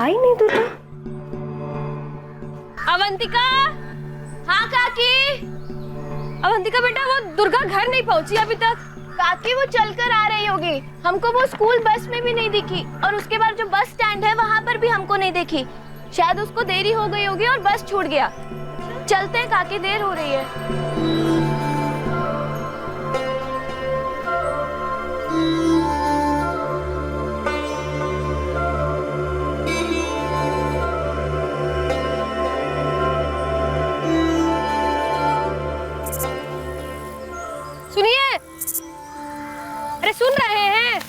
आई नहीं दुर्गा। अवंतिका। हाँ काकी। अवंतिका बेटा, वो दुर्गा घर नहीं पहुंची अभी तक। काकी वो चलकर आ रही होगी, हमको वो स्कूल बस में भी नहीं दिखी और उसके बाद जो बस स्टैंड है वहाँ पर भी हमको नहीं देखी। शायद उसको देरी हो गई होगी और बस छूट गया। चलते हैं काकी, देर हो रही है। सुनिए, अरे सुन रहे हैं?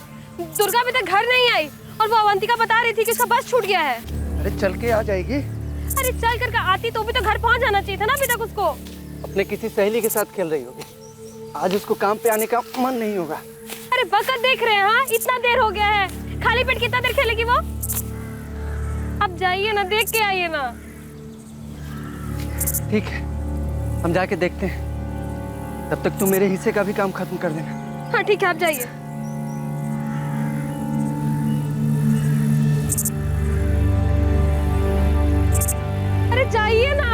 दुर्गा अभी तक घर नहीं आई और वो अवंतिका बता रही थी कि उसका बस छूट गया है। अरे चल के आ जाएगी। अरे चल कर आती तो भी तो घर पहुंच जाना चाहिए था ना अभी तक उसको। अपने किसी सहेली के साथ खेल रही होगी, आज उसको काम पे आने का मन नहीं होगा। अरे वक्त देख रहे हैं, हाँ इतना देर हो गया है, खाली पेट कितना देर खेलेगी वो? अब जाइए ना, देख के आइए ना। ठीक है, हम जाके देखते हैं, तब तक तुम मेरे हिस्से का भी काम खत्म कर देना। हाँ ठीक है, आप जाइए। अरे जाइए ना।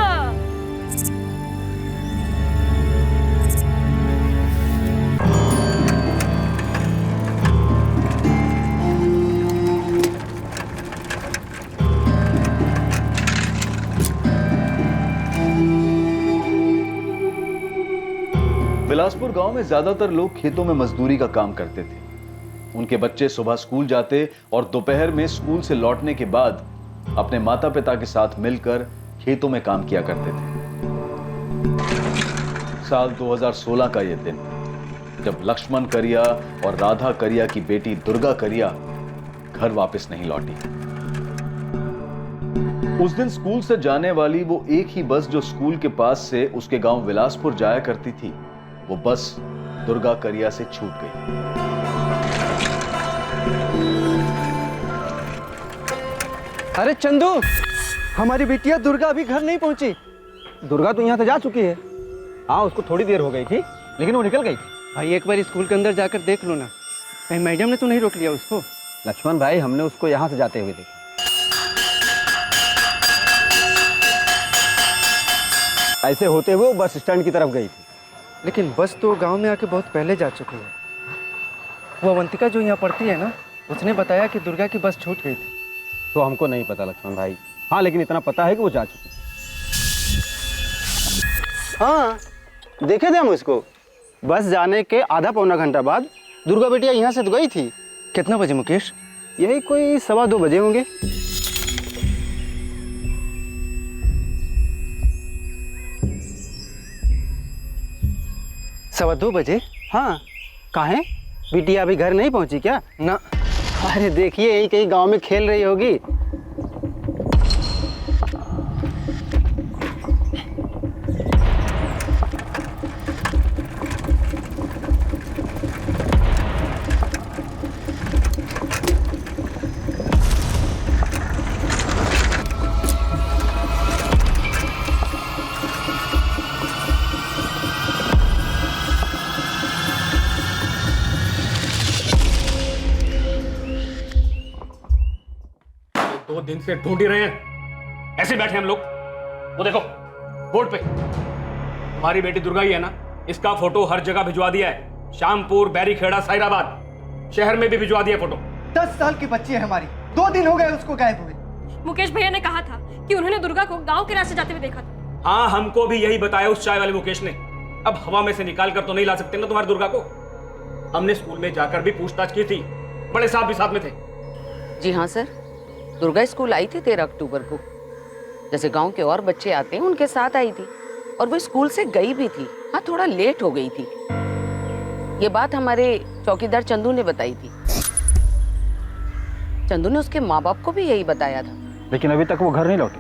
बिलासपुर गांव में ज्यादातर लोग खेतों में मजदूरी का काम करते थे। उनके बच्चे सुबह स्कूल जाते और दोपहर में स्कूल से लौटने के बाद अपने माता पिता के साथ मिलकर खेतों में काम किया करते थे। साल 2016 का यह दिन, जब लक्ष्मण करिया और राधा करिया की बेटी दुर्गा करिया घर वापस नहीं लौटी। उस दिन स्कूल से जाने वाली वो एक ही बस जो स्कूल के पास से उसके गांव बिलासपुर जाया करती थी, वो बस दुर्गा करिया से छूट गई। अरे चंदू, हमारी बिटिया दुर्गा अभी घर नहीं पहुंची। दुर्गा तो यहाँ से जा चुकी है। हाँ, उसको थोड़ी देर हो गई थी, लेकिन वो निकल गई थी। भाई एक बार स्कूल के अंदर जाकर देख लो ना, कहीं मैडम ने तो नहीं रोक लिया उसको? लक्ष्मण भाई, हमने उसको यहाँ से जाते हुए देखा। ऐसे होते हुए वो बस स्टैंड की तरफ गई थी। लेकिन बस तो गांव में आके बहुत पहले जा चुकी है। वो अवंतिका जो यहाँ पढ़ती है ना, उसने बताया कि दुर्गा की बस छूट गई थी। तो हमको नहीं पता लक्ष्मण भाई। हाँ, लेकिन इतना पता है कि वो जा चुकी है। हाँ, देखे थे हम उसको। बस जाने के आधा पौना घंटा बाद दुर्गा बेटिया यहाँ से तो गई थी। कितना बजे मुकेश? यही कोई 2:15 बजे होंगे। सवा 2 बजे? हाँ, काहे? बिटिया अभी घर नहीं पहुंची क्या? ना। अरे देखिए, यही कहीं गांव में खेल रही होगी। दिन से ढूंढ ही रहे हैं, ऐसे बैठे हम लोग। वो देखो बोर्ड पे, हमारी बेटी दुर्गा ही है ना, इसका फोटो हर जगह भिजवा दिया है। शामपुर, बैरीखेड़ा, साइराबाद, शहर में भी भिजवा दिया फोटो। 10 साल की बच्ची है हमारी, 2 दिन हो गए उसको गायब हुए। मुकेश भैया ने कहा था कि उन्होंने दुर्गा को गांव के रास्ते जाते हुए देखा था। हाँ, हमको भी यही बताया उस चाय वाले मुकेश ने। अब हवा में से निकाल कर तो नहीं ला सकते ना तुम्हारी दुर्गा को। हमने स्कूल में जाकर भी पूछताछ की थी, बड़े साहब भी साथ में थे। जी हाँ सर, दुर्गा स्कूल आई थी 13 अक्टूबर को, जैसे गांव के और बच्चे आते हैं उनके साथ आई थी, और वो स्कूल से गई भी थी। हाँ, थोड़ा लेट हो गई थी। ये बात हमारे चौकीदार चंदू ने बताई थी। चंदू ने उसके माँ बाप को भी यही बताया था। लेकिन अभी तक वो घर नहीं लौटी।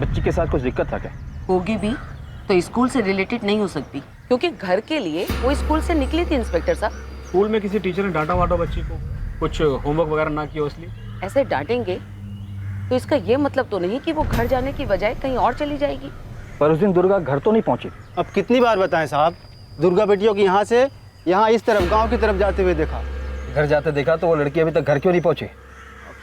बच्ची के साथ कुछ दिक्कत था क्या? होगी भी तो स्कूल से रिलेटेड नहीं हो सकती, क्योंकि घर के लिए वो स्कूल से निकली थी इंस्पेक्टर साहब। स्कूल में किसी टीचर ने डांटा वाटा बच्ची को, कुछ होमवर्क वगैरह ना किया इसलिए? ऐसे डांटेंगे तो इसका ये मतलब तो नहीं कि वो घर जाने की बजाय कहीं और चली जाएगी। पर उस दिन दुर्गा घर तो नहीं पहुंची। अब कितनी बार बताएं साहब, दुर्गा बेटियों की यहाँ से यहाँ इस तरफ गांव की तरफ जाते हुए देखा। घर जाते देखा तो वो लड़की अभी तक घर क्यों नहीं पहुंची?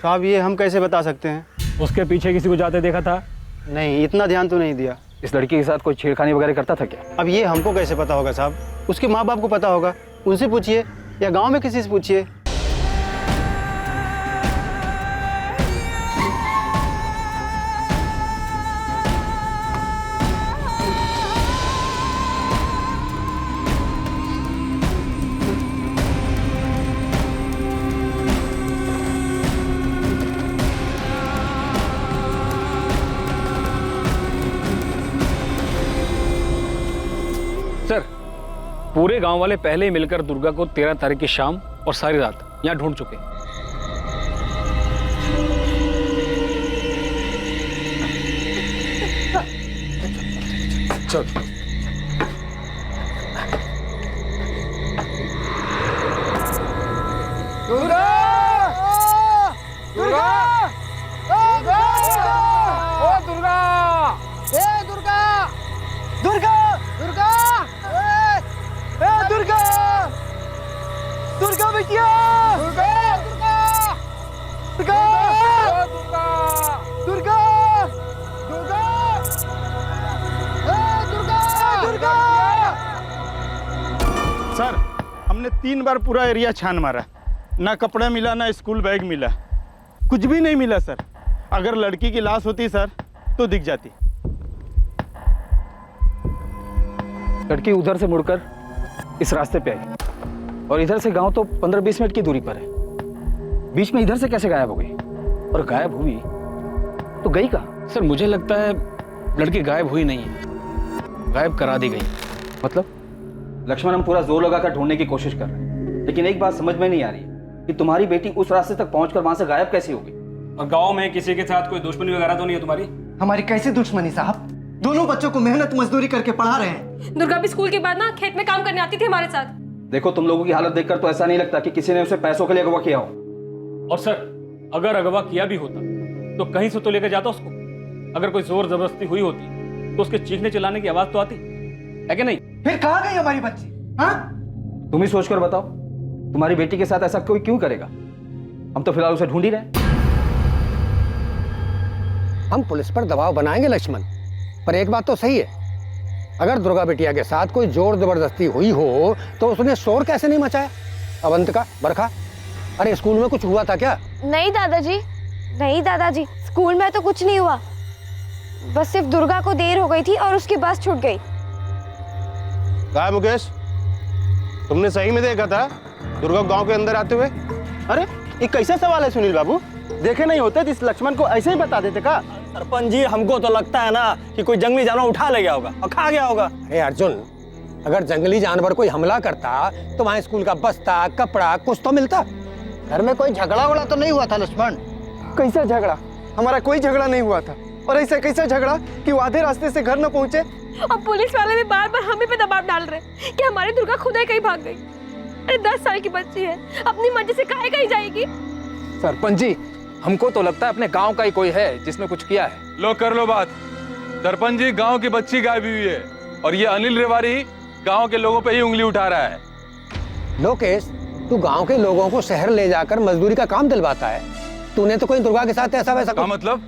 साहब, ये हम कैसे बता सकते हैं? उसके पीछे किसी को जाते देखा था? नहीं, इतना ध्यान तो नहीं दिया। इस लड़की के साथ कोई छेड़खानी वगैरह करता था क्या? अब ये हमको कैसे पता होगा साहब? उसके माँ बाप को पता होगा, उनसे पूछिए या गांव में किसी से पूछिए। सर, पूरे गांव वाले पहले ही मिलकर दुर्गा को 13 तारीख की शाम और सारी रात यहाँ ढूंढ चुके हैं। दुर्गा बिटिया! सर, हमने 3 बार पूरा एरिया छान मारा, ना कपड़ा मिला ना स्कूल बैग मिला, कुछ भी नहीं मिला सर। अगर लड़की की लाश होती सर तो दिख जाती। लड़की उधर से मुड़कर इस रास्ते पे आई और इधर से गांव तो 15-20 मिनट की दूरी पर है। बीच में इधर से कैसे गायब हो गई? और गायब हुई तो गई कहाँ? सर, मुझे लगता है लड़की गायब हुई नहीं है, गायब करा दी गई। मतलब? लक्ष्मण, हम पूरा जोर लगाकर ढूंढने की कोशिश कर रहे हैं, लेकिन एक बात समझ में नहीं आ रही है कि तुम्हारी बेटी उस रास्ते तक पहुंचकर वहां से गायब कैसे हो गई? और गांव में किसी के साथ कोई दुश्मनी वगैरह तो नहीं है तुम्हारी? हमारी कैसे दुश्मनी साहब? दोनों बच्चों को मेहनत मजदूरी करके पढ़ा रहे हैं। दुर्गा भी स्कूल के बाद ना खेत में काम करने आती थी हमारे साथ। देखो, तुम लोगों की हालत देखकर तो ऐसा नहीं लगता कि किसी ने उसे पैसों के लिए अगवा किया हो। और सर, अगर अगवा किया भी होता तो कहीं से तो लेकर जाता उसको। अगर कोई जोर जबरदस्ती हुई होती तो उसके चीखने चिल्लाने की आवाज तो आती है कि नहीं? फिर कहाँ गई हमारी बच्ची? हाँ? तुम ही सोचकर बताओ, तुम्हारी बेटी के साथ ऐसा कोई क्यों करेगा? हम तो फिलहाल उसे ढूंढ ही रहे हैं। हम पुलिस पर दबाव बनाएंगे लक्ष्मण, पर एक बात तो सही है, अगर दुर्गा बिटिया के साथ कोई जोर जबरदस्ती हुई हो तो उसने शोर कैसे नहीं मचाया? अवंतिका, बरखा, अरे स्कूल में कुछ हुआ था क्या? नहीं दादाजी, नहीं दादाजी, स्कूल में तो कुछ नहीं हुआ, बस सिर्फ दुर्गा को देर हो गई थी और उसकी बस छूट गई। कहा मुकेश, तुमने सही में देखा था दुर्गा गांव के अंदर आते हुए? अरे ये कैसा सवाल है सुनील बाबू? देखे नहीं होते तो इस लक्ष्मण को ऐसे ही बता देते का? सरपंच जी, हमको तो लगता है ना कि कोई जंगली जानवर उठा ले गया होगा और खा गया होगा। अरे अर्जुन, अगर जंगली जानवर कोई हमला करता तो वहाँ स्कूल का बस्ता, कपड़ा कुछ तो मिलता। घर में कोई झगड़ा वगड़ा तो नहीं हुआ था लक्ष्मण? कैसा झगड़ा? हमारा कोई झगड़ा नहीं हुआ था। और ऐसा कैसा झगड़ा कि वो आधे रास्ते से घर न पहुंचे? और पुलिस वाले भी बार बार हम ही पे दबाव डाल रहे हैं कि हमारी दुर्गा खुद ही कहीं भाग गई। अरे 10 साल की बच्ची है, अपनी मर्जी से काहे कहीं जाएगी? सरपंच जी, हमको तो लगता है अपने गांव का ही कोई है जिसने कुछ किया है। लो कर लो बात। सरपंच जी, गांव की बच्ची गायब हुई है और ये अनिल रेवारी गांव के लोगों पे ही उंगली उठा रहा है। लोकेश, तू गांव के लोगों को शहर ले जाकर मजदूरी का काम दिलवाता है, तूने तो कोई दुर्गा के साथ ऐसा वैसा क्या मतलब?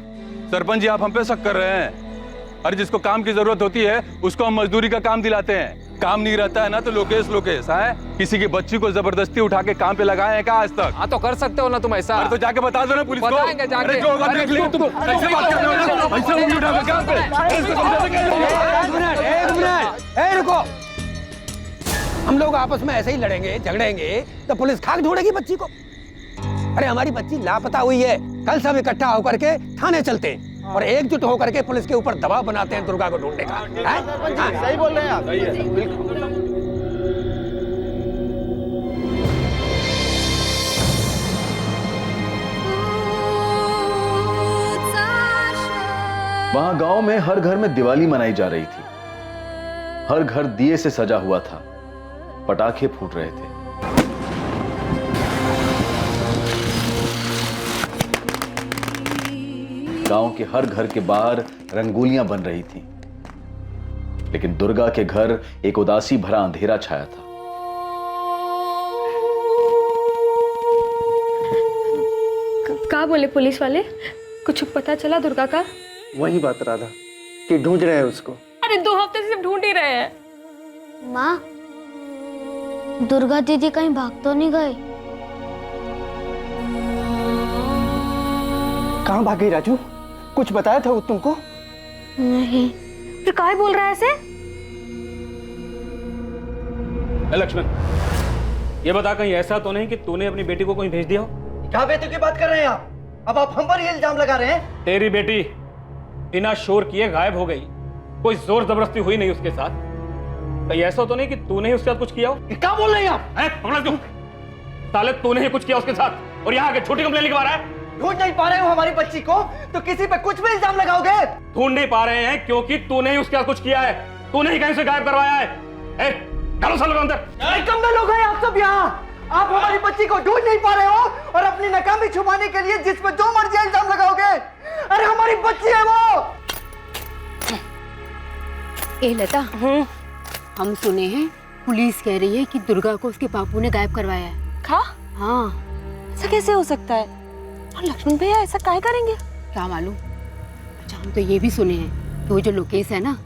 सरपंच जी, आप हम पे शक कर रहे हैं? अरे जिसको काम की जरूरत होती है उसको हम मजदूरी का काम दिलाते हैं। काम नहीं रहता है ना तो लोकेश लोकेश है। किसी की बच्ची को जबरदस्ती उठा के काम पे लगाए हैं क्या आज तक? हाँ तो कर सकते हो ना तुम ऐसा। अरे तो जाके बता दो ना पुलिस को। बताएंगे जाके। अरे जो होगा देख लियो। तुम ऐसे बात कर रहे हो ना? ऐसे उंगली उठा के काम पे। एक मिनट, रुको। हम लोग आपस में ऐसे ही लड़ेंगे झगड़ेंगे तो पुलिस खाक ढूंढेगी बच्ची को? अरे हमारी बच्ची लापता हुई है, कल सब इकट्ठा होकर के थाने चलते हैं और एकजुट होकर के पुलिस के ऊपर दबाव बनाते हैं दुर्गा को ढूंढने का। सही बोल रहे हैं आप। सही है, बिल्कुल। वहां गांव में हर घर में दिवाली मनाई जा रही थी। हर घर दिए से सजा हुआ था, पटाखे फूट रहे थे। गांव के हर घर के बाहर रंगोलियां बन रही थीं। लेकिन दुर्गा के घर एक उदासी भरा अंधेरा छाया था। क्या बोले पुलिस वाले? कुछ पता चला दुर्गा का? वही बात राधा कि ढूंढ रहे हैं उसको। अरे 2 हफ्ते से सिर्फ ढूंढ ही रहे हैं। माँ, दुर्गा दीदी कहीं भाग तो नहीं गए? कहाँ भाग गई राजू? कुछ बताया था वो तुमको? नहीं। फिर काहे बोल रहा है ऐसे? लक्ष्मण, ये बता कहीं ऐसा तो नहीं कि तूने अपनी बेटी को कहीं भेज दिया हो? क्या बेटी की बात कर रहे हैं आप? अब आप हम पर ही इल्जाम लगा रहे हैं। तेरी बेटी बिना शोर किए गायब हो गई, कोई जोर जबरदस्ती हुई नहीं उसके साथ। कहीं ऐसा तो नहीं कि तूने ही उसके साथ कुछ किया हो? क्या बोल रहे हैं आप? पकड़ा क्यों? साले तूने ही कुछ किया उसके साथ और यहाँ आके छोटी कंप्लेन लिखवा रहा है। ढूंढ नहीं पा रहे हो हमारी बच्ची को तो किसी पे कुछ भी इल्जाम लगाओगे? ढूंढ नहीं पा रहे हैं क्योंकि तूने ही उसके साथ कुछ किया है, तूने ही कहीं से गायब करवाया है। डालो सालों अंदर। कम लोग हैं आप सब यहाँ। आप हमारी बच्ची को ढूंढ नहीं पा रहे हो और अपनी नाकामी छुपाने के लिए जिस पे जो मर्जी इल्जाम लगाओगे। अरे हमारी बच्ची है वो। ए लता, हम सुने हैं पुलिस कह रही है कि दुर्गा को उसके बापू ने गायब करवाया है। क्या? हाँ। ऐसा कैसे हो सकता है? और लक्ष्मण भैया ऐसा काहे करेंगे? क्या मालूम। अच्छा, हम तो ये भी सुने हैं कि वो जो लोकेश है ना।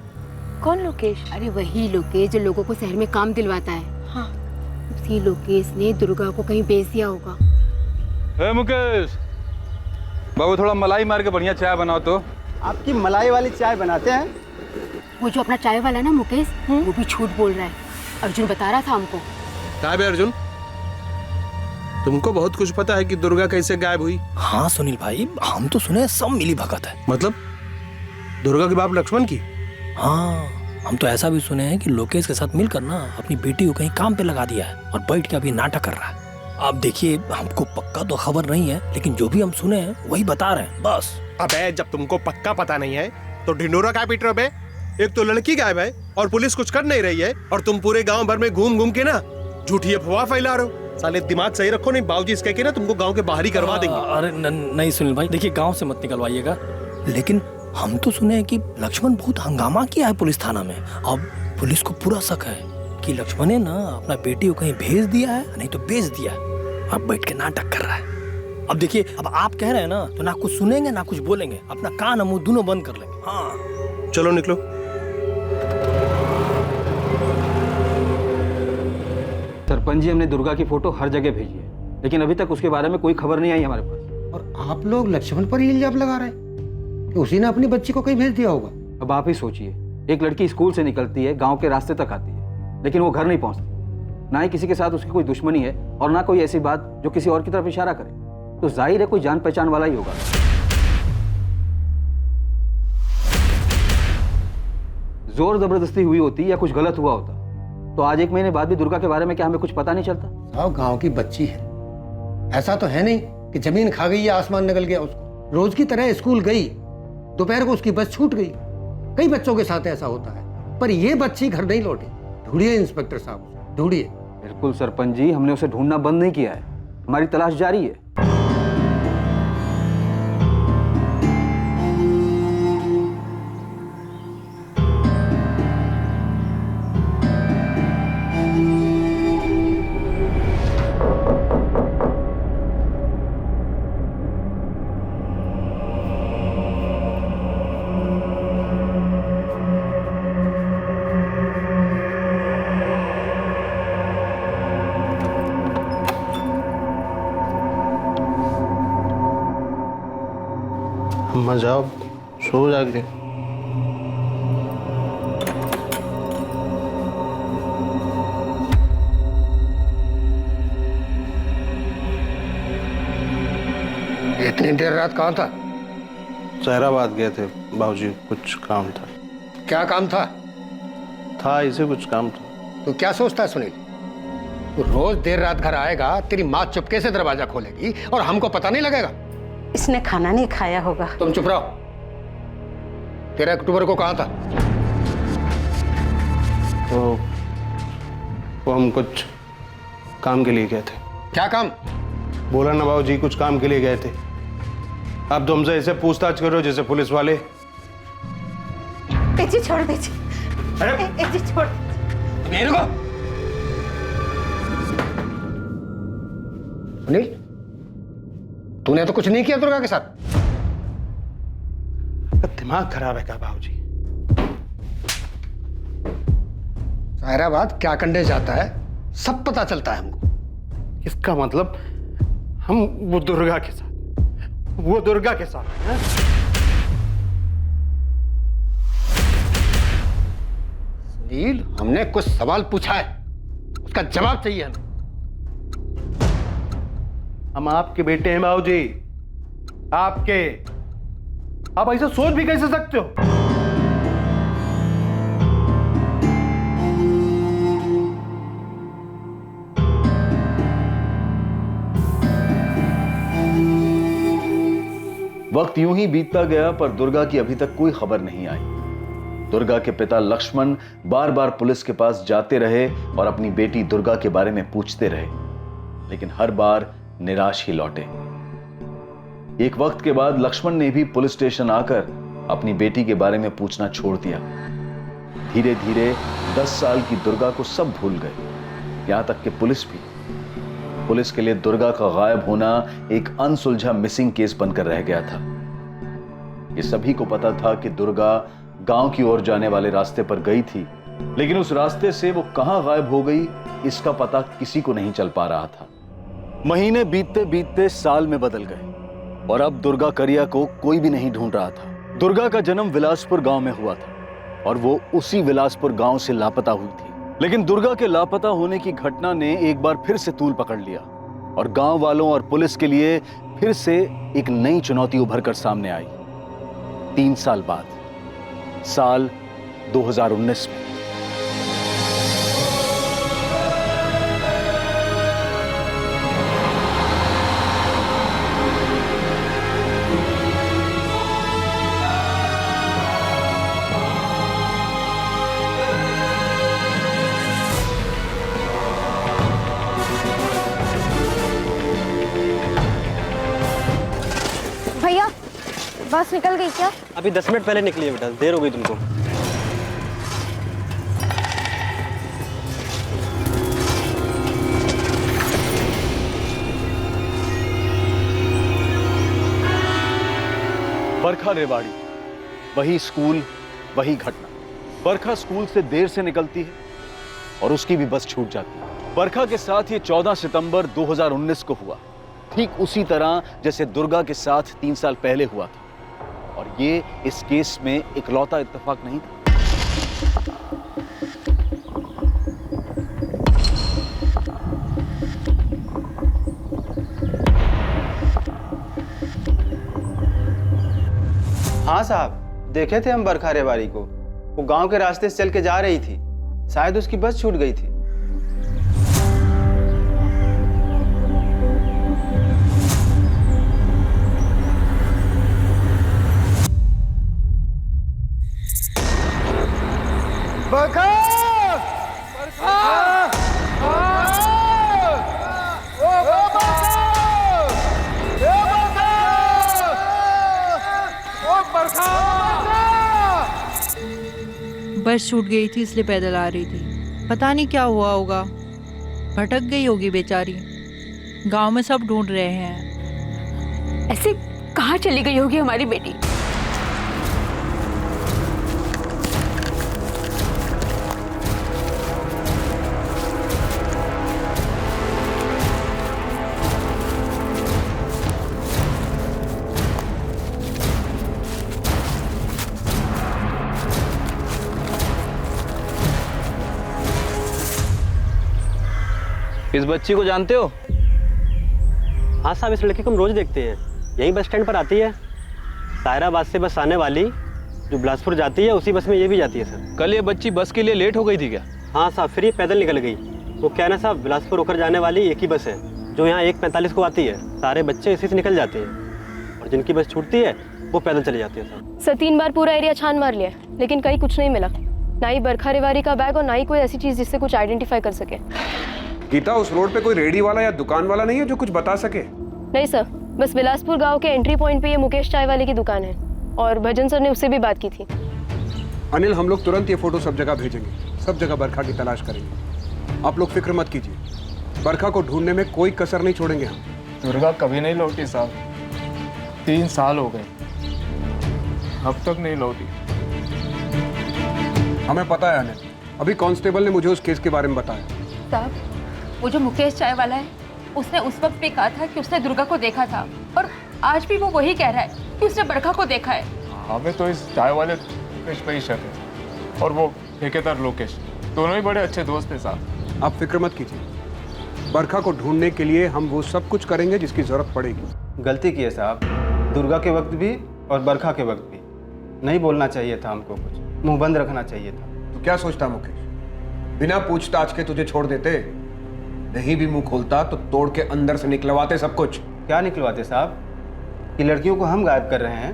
कौन लोकेश? अरे वही लोकेश जो लोगों को शहर में काम दिलवाता है। हाँ। उसी लोकेश ने दुर्गा को कहीं बेच दिया होगा। ए मुकेश, बाबू थोड़ा मलाई मार के बढ़िया चाय बनाओ तो। आपकी मलाई वाली चाय बनाते हैं। वो जो अपना चाय वाला ना मुकेश, वो भी झूठ बोल रहा है। अर्जुन बता रहा था हमको। क्या बे अर्जुन, तुमको बहुत कुछ पता है कि दुर्गा कैसे गायब हुई? हाँ सुनील भाई, हम तो सुने सब मिली भगत है। मतलब दुर्गा के बाप लक्ष्मण की? हाँ, हम तो ऐसा भी सुने हैं कि लोकेश के साथ मिलकर ना अपनी बेटी को कहीं काम पे लगा दिया है और बैठ के अभी नाटक कर रहा है। आप देखिए, हमको पक्का तो खबर नहीं है, लेकिन जो भी हम सुने हैं वही बता रहे हैं बस। अबे जब तुमको पक्का पता नहीं है तो ढिंडोरा क्या पीट रहे हो बे? एक तो लड़की गायब है और पुलिस कुछ कर नहीं रही है और तुम पूरे गांव भर में घूम घूम के ना झूठी अफवाह फैला रहे हो। साले दिमाग सही रखो, नहीं बाबूजी इसके के ना तुमको गांव के बाहर ही करवा देंगे। अरे नहीं सुनील भाई, देखिए गांव से मत निकलवाइएगा, लेकिन हम तो सुने हैं कि लक्ष्मण बहुत हंगामा किया है पुलिस थाना में। अब पुलिस को पूरा शक है कि लक्ष्मण ने ना अपना बेटी को कहीं भेज दिया है, नहीं तो बेच दिया है। अब बैठ के नाटक कर रहा है। अब देखिए, अब आप कह रहे हैं ना तो ना कुछ सुनेंगे ना कुछ बोलेंगे, अपना कान मुंह दोनों बंद कर लेंगे। हाँ चलो निकलो। सरपंच जी, हमने दुर्गा की फोटो हर जगह भेजी है, लेकिन अभी तक उसके बारे में कोई खबर नहीं आई हमारे पास। और आप लोग लक्ष्मण पर ही इल्जाम लगा रहे हैं कि उसी ने अपनी बच्ची को कहीं भेज दिया होगा। अब आप ही सोचिए, एक लड़की स्कूल से निकलती है, गांव के रास्ते तक आती है, लेकिन वो घर नहीं पहुंचती। ना ही किसी के साथ उसकी कोई दुश्मनी है और ना कोई ऐसी बात जो किसी और की तरफ इशारा करे, तो जाहिर है कोई जान पहचान वाला ही होगा। जोर जबरदस्ती हुई होती या कुछ गलत हुआ होता तो आज 1 महीने बाद भी दुर्गा के बारे में क्या हमें कुछ पता नहीं चलता? साहब, गांव की बच्ची है, ऐसा तो है नहीं कि जमीन खा गई या आसमान निकल गया उसको। रोज की तरह स्कूल गई, दोपहर को उसकी बस छूट गई। कई बच्चों के साथ ऐसा होता है, पर ये बच्ची घर नहीं लौटी। ढूंढिए इंस्पेक्टर साहब, ढूंढिए। बिल्कुल सरपंच जी, हमने उसे ढूंढना बंद नहीं किया है, हमारी तलाश जारी है। अम्मा जाओ, सो जाके। इतनी देर रात कहाँ था? सहराबाद गए थे बाबूजी, कुछ काम था। क्या काम था? इसे कुछ काम था। तो क्या सोचता है सुनील? तो रोज देर रात घर आएगा, तेरी माँ चुपके से दरवाजा खोलेगी और हमको पता नहीं लगेगा। इसने खाना नहीं खाया होगा। तुम चुप रहो। 13 अक्टूबर को कहाँ था? वो हम कुछ काम के लिए गए थे। क्या काम? बोला ना बाबूजी, कुछ काम के लिए गए थे। आप तो हमसे ऐसे पूछताछ कर रहे हो जैसे पुलिस वाले। जी छोड़ दीजिए। अरे जी छोड़ दीजिए। नहीं रुको। सुनील, तूने तो कुछ नहीं किया दुर्गा के साथ? दिमाग खराब है का बाबूजी? सायराबाद क्या करने जाता है सब पता चलता है हमको। इसका मतलब हम वो दुर्गा के साथ हैं? सुनील, हमने कुछ सवाल पूछा है, उसका जवाब चाहिए हमें। हम आपके बेटे हैं बाबूजी, आपके। आप ऐसा सोच भी कैसे सकते हो? वक्त यूं ही बीतता गया पर दुर्गा की अभी तक कोई खबर नहीं आई। दुर्गा के पिता लक्ष्मण बार बार पुलिस के पास जाते रहे और अपनी बेटी दुर्गा के बारे में पूछते रहे, लेकिन हर बार निराश ही लौटे। एक वक्त के बाद लक्ष्मण ने भी पुलिस स्टेशन आकर अपनी बेटी के बारे में पूछना छोड़ दिया। धीरे धीरे 10 साल की दुर्गा को सब भूल गए, यहां तक कि पुलिस भी। पुलिस के लिए दुर्गा का गायब होना एक अनसुलझा मिसिंग केस बनकर रह गया था। ये सभी को पता था कि दुर्गा गांव की ओर जाने वाले रास्ते पर गई थी, लेकिन उस रास्ते से वो कहां गायब हो गई इसका पता किसी को नहीं चल पा रहा था। महीने बीतते बीतते साल में बदल गए और अब दुर्गा करिया को कोई भी नहीं ढूंढ रहा था। दुर्गा का जन्म विलासपुर गांव में हुआ था और वो उसी विलासपुर गांव से लापता हुई थी। लेकिन दुर्गा के लापता होने की घटना ने एक बार फिर से तूल पकड़ लिया और गांव वालों और पुलिस के लिए फिर से एक नई चुनौती उभर कर सामने आई। 3 साल बाद, साल 2019 में। भैया, बस निकल गई क्या? अभी 10 मिनट पहले निकली है बेटा, देर हो गई तुमको। बरखा रेवाड़ी, वही स्कूल, वही घटना। बरखा स्कूल से देर से निकलती है और उसकी भी बस छूट जाती है। बरखा के साथ ये 14 सितंबर 2019 को हुआ, ठीक उसी तरह जैसे दुर्गा के साथ 3 साल पहले हुआ था। और ये इस केस में इकलौता इत्तेफाक नहीं था। हाँ साहब, देखे थे हम बरखा रेवाड़ी को। वो गांव के रास्ते से चल के जा रही थी, शायद उसकी बस छूट गई थी। बस छूट गई थी इसलिए पैदल आ रही थी। पता नहीं क्या हुआ होगा, भटक गई होगी बेचारी। गांव में सब ढूंढ रहे हैं। ऐसे कहाँ चली गई होगी हमारी बेटी? इस बच्ची को जानते हो? हाँ साहब, इस लड़की को हम रोज देखते हैं, यही बस स्टैंड पर आती है। सायराबाद से बस आने वाली जो बिलासपुर जाती है उसी बस में ये भी जाती है सर। कल ये बच्ची बस के लिए लेट हो गई थी क्या? हाँ साहब, फिर ये पैदल निकल गई। वो क्या है ना साहब, बिलासपुर होकर जाने वाली एक ही बस है जो यहाँ 1:45 को आती है। सारे बच्चे इसी से निकल जाते हैं और जिनकी बस छूटती है वो पैदल चले जाते हैं साहब। सर 3 बार पूरा एरिया छान मार लिया, लेकिन कहीं कुछ नहीं मिला। ना ही बरखा रेवाड़ी का बैग और ना ही कोई ऐसी चीज जिससे कुछ आइडेंटिफाई कर सके। गीता, उस रोड पे कोई रेडी वाला या दुकान वाला नहीं है जो कुछ बता सके? नहीं सर, बस बिलासपुर गांव के एंट्री पॉइंट पे ये मुकेश चाय वाले की दुकान है और भजन सर ने उससे भी बात की थी। अनिल, हम लोग तुरंत ये फोटो सब जगह भेजेंगे, सब जगह बरखा की तलाश करेंगे। आप लोग फिक्र मत कीजिए, बरखा को ढूंढने में कोई कसर नहीं छोड़ेंगे हम। दुर्गा कभी नहीं लौटी साहब, 3 साल हो गए। अब तक नहीं लौटी। हमें पता है अनिल, अभी कांस्टेबल ने मुझे उस केस के बारे में बताया। साहब, वो जो मुकेश चाय वाला है, उसने उस वक्त भी कहा था कि उसने दुर्गा को देखा था, और आज भी वो वही कह रहा है कि उसने बरखा को देखा है। हमें तो इस चाय वाले मुकेश पे ही शक है, और वो ठेकेदार लोकेश, दोनों ही बड़े अच्छे दोस्त हैं साहब। आप फिक्र मत कीजिए, बरखा को ढूंढने के लिए हम वो सब कुछ करेंगे जिसकी जरूरत पड़ेगी। गलती की है साहब, दुर्गा के वक्त भी और बरखा के वक्त भी। नहीं बोलना चाहिए था हमको, कुछ मुंह बंद रखना चाहिए था। तो क्या सोचता मुकेश, बिना पूछताछ के तुझे छोड़ देते? नहीं भी मुंह खोलता तो तोड़ के अंदर से निकलवाते सब कुछ। क्या निकलवाते साहब? कि लड़कियों को हम गायब कर रहे हैं?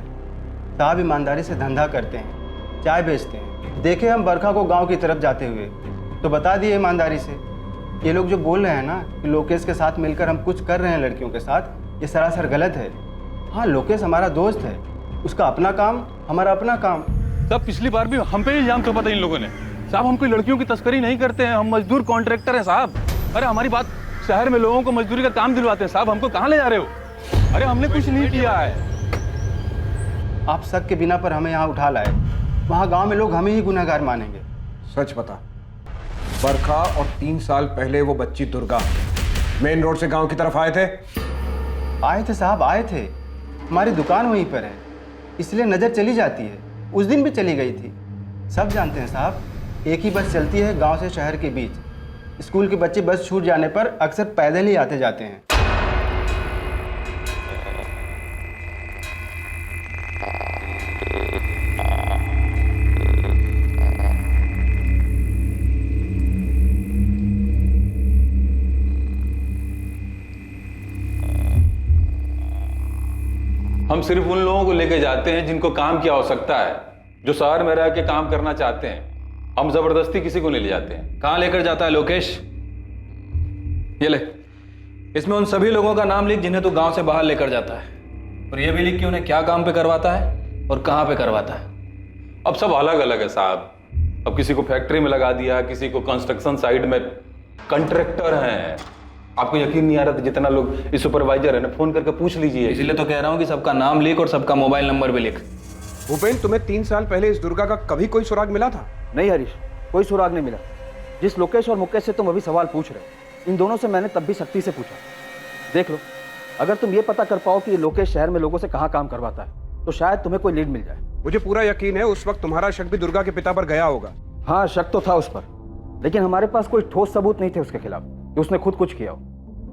साहब ईमानदारी से धंधा करते हैं, चाय बेचते हैं। देखे हम बरखा को गांव की तरफ जाते हुए तो बता दिए ईमानदारी से। ये लोग जो बोल रहे हैं ना कि लोकेश के साथ मिलकर हम कुछ कर रहे हैं लड़कियों के साथ, ये सरासर गलत है। हाँ, लोकेश हमारा दोस्त है, उसका अपना काम, हमारा अपना काम। साहब पिछली बार भी हम पे इल्जाम थोपा था इन लोगों ने। साहब हम कोई लड़कियों की तस्करी नहीं करते हैं, हम मजदूर कॉन्ट्रैक्टर हैं साहब। अरे हमारी बात, शहर में लोगों को मजदूरी का काम दिलवाते हैं साहब, हमको कहाँ ले जा रहे हो? अरे हमने कुछ नहीं किया है। आप शक के बिना पर हमें यहाँ उठा लाए, वहाँ गांव में लोग हमें ही गुनहगार मानेंगे। सच बता, बरखा और 3 साल पहले वो बच्ची दुर्गा मेन रोड से गांव की तरफ आए थे? आए थे साहब, आए थे। हमारी दुकान वहीं पर है, इसलिए नज़र चली जाती है। उस दिन भी चली गई थी। सब जानते हैं साहब, एक ही बस चलती है गांव से शहर के बीच। स्कूल के बच्चे बस छूट जाने पर अक्सर पैदल ही आते जाते हैं। हम सिर्फ उन लोगों को लेके जाते हैं जिनको काम की आवश्यकता है, जो शहर में रह के काम करना चाहते हैं। हम जबरदस्ती किसी को नहीं ले जाते हैं। कहाँ लेकर जाता है लोकेश? ये ले, इसमें उन सभी लोगों का नाम लिख जिन्हें तू गांव से बाहर लेकर जाता है, और ये भी लिख कि उन्हें क्या काम पे करवाता है और कहाँ पे करवाता है। अब सब अलग अलग है साहब। अब किसी को फैक्ट्री में लगा दिया, किसी को कंस्ट्रक्शन साइट में कॉन्ट्रैक्टर हैं। आपको यकीन नहीं आ रहा था जितना लोग इस सुपरवाइजर है ना, फोन करके पूछ लीजिए। इसलिए तो कह रहा हूँ कि सबका नाम लिख और सबका मोबाइल नंबर भी लिख। भूपेन, तुम्हें 3 साल पहले इस दुर्गा का कभी कोई सुराग मिला था? नहीं हरीश, कोई सुराग नहीं मिला। जिस लोकेश और मुकेश से तुम अभी सवाल पूछ रहे हो, इन दोनों से मैंने तब भी सख्ती से पूछा। देख लो, अगर तुम ये पता कर पाओ कि ये लोकेश शहर में लोगों से कहाँ काम करवाता है तो शायद तुम्हें कोई लीड मिल जाए। मुझे पूरा यकीन है उस वक्त तुम्हारा शक भी दुर्गा के पिता पर गया होगा। हाँ, शक तो था उस पर, लेकिन हमारे पास कोई ठोस सबूत नहीं थे उसके खिलाफ कि उसने खुद कुछ किया हो।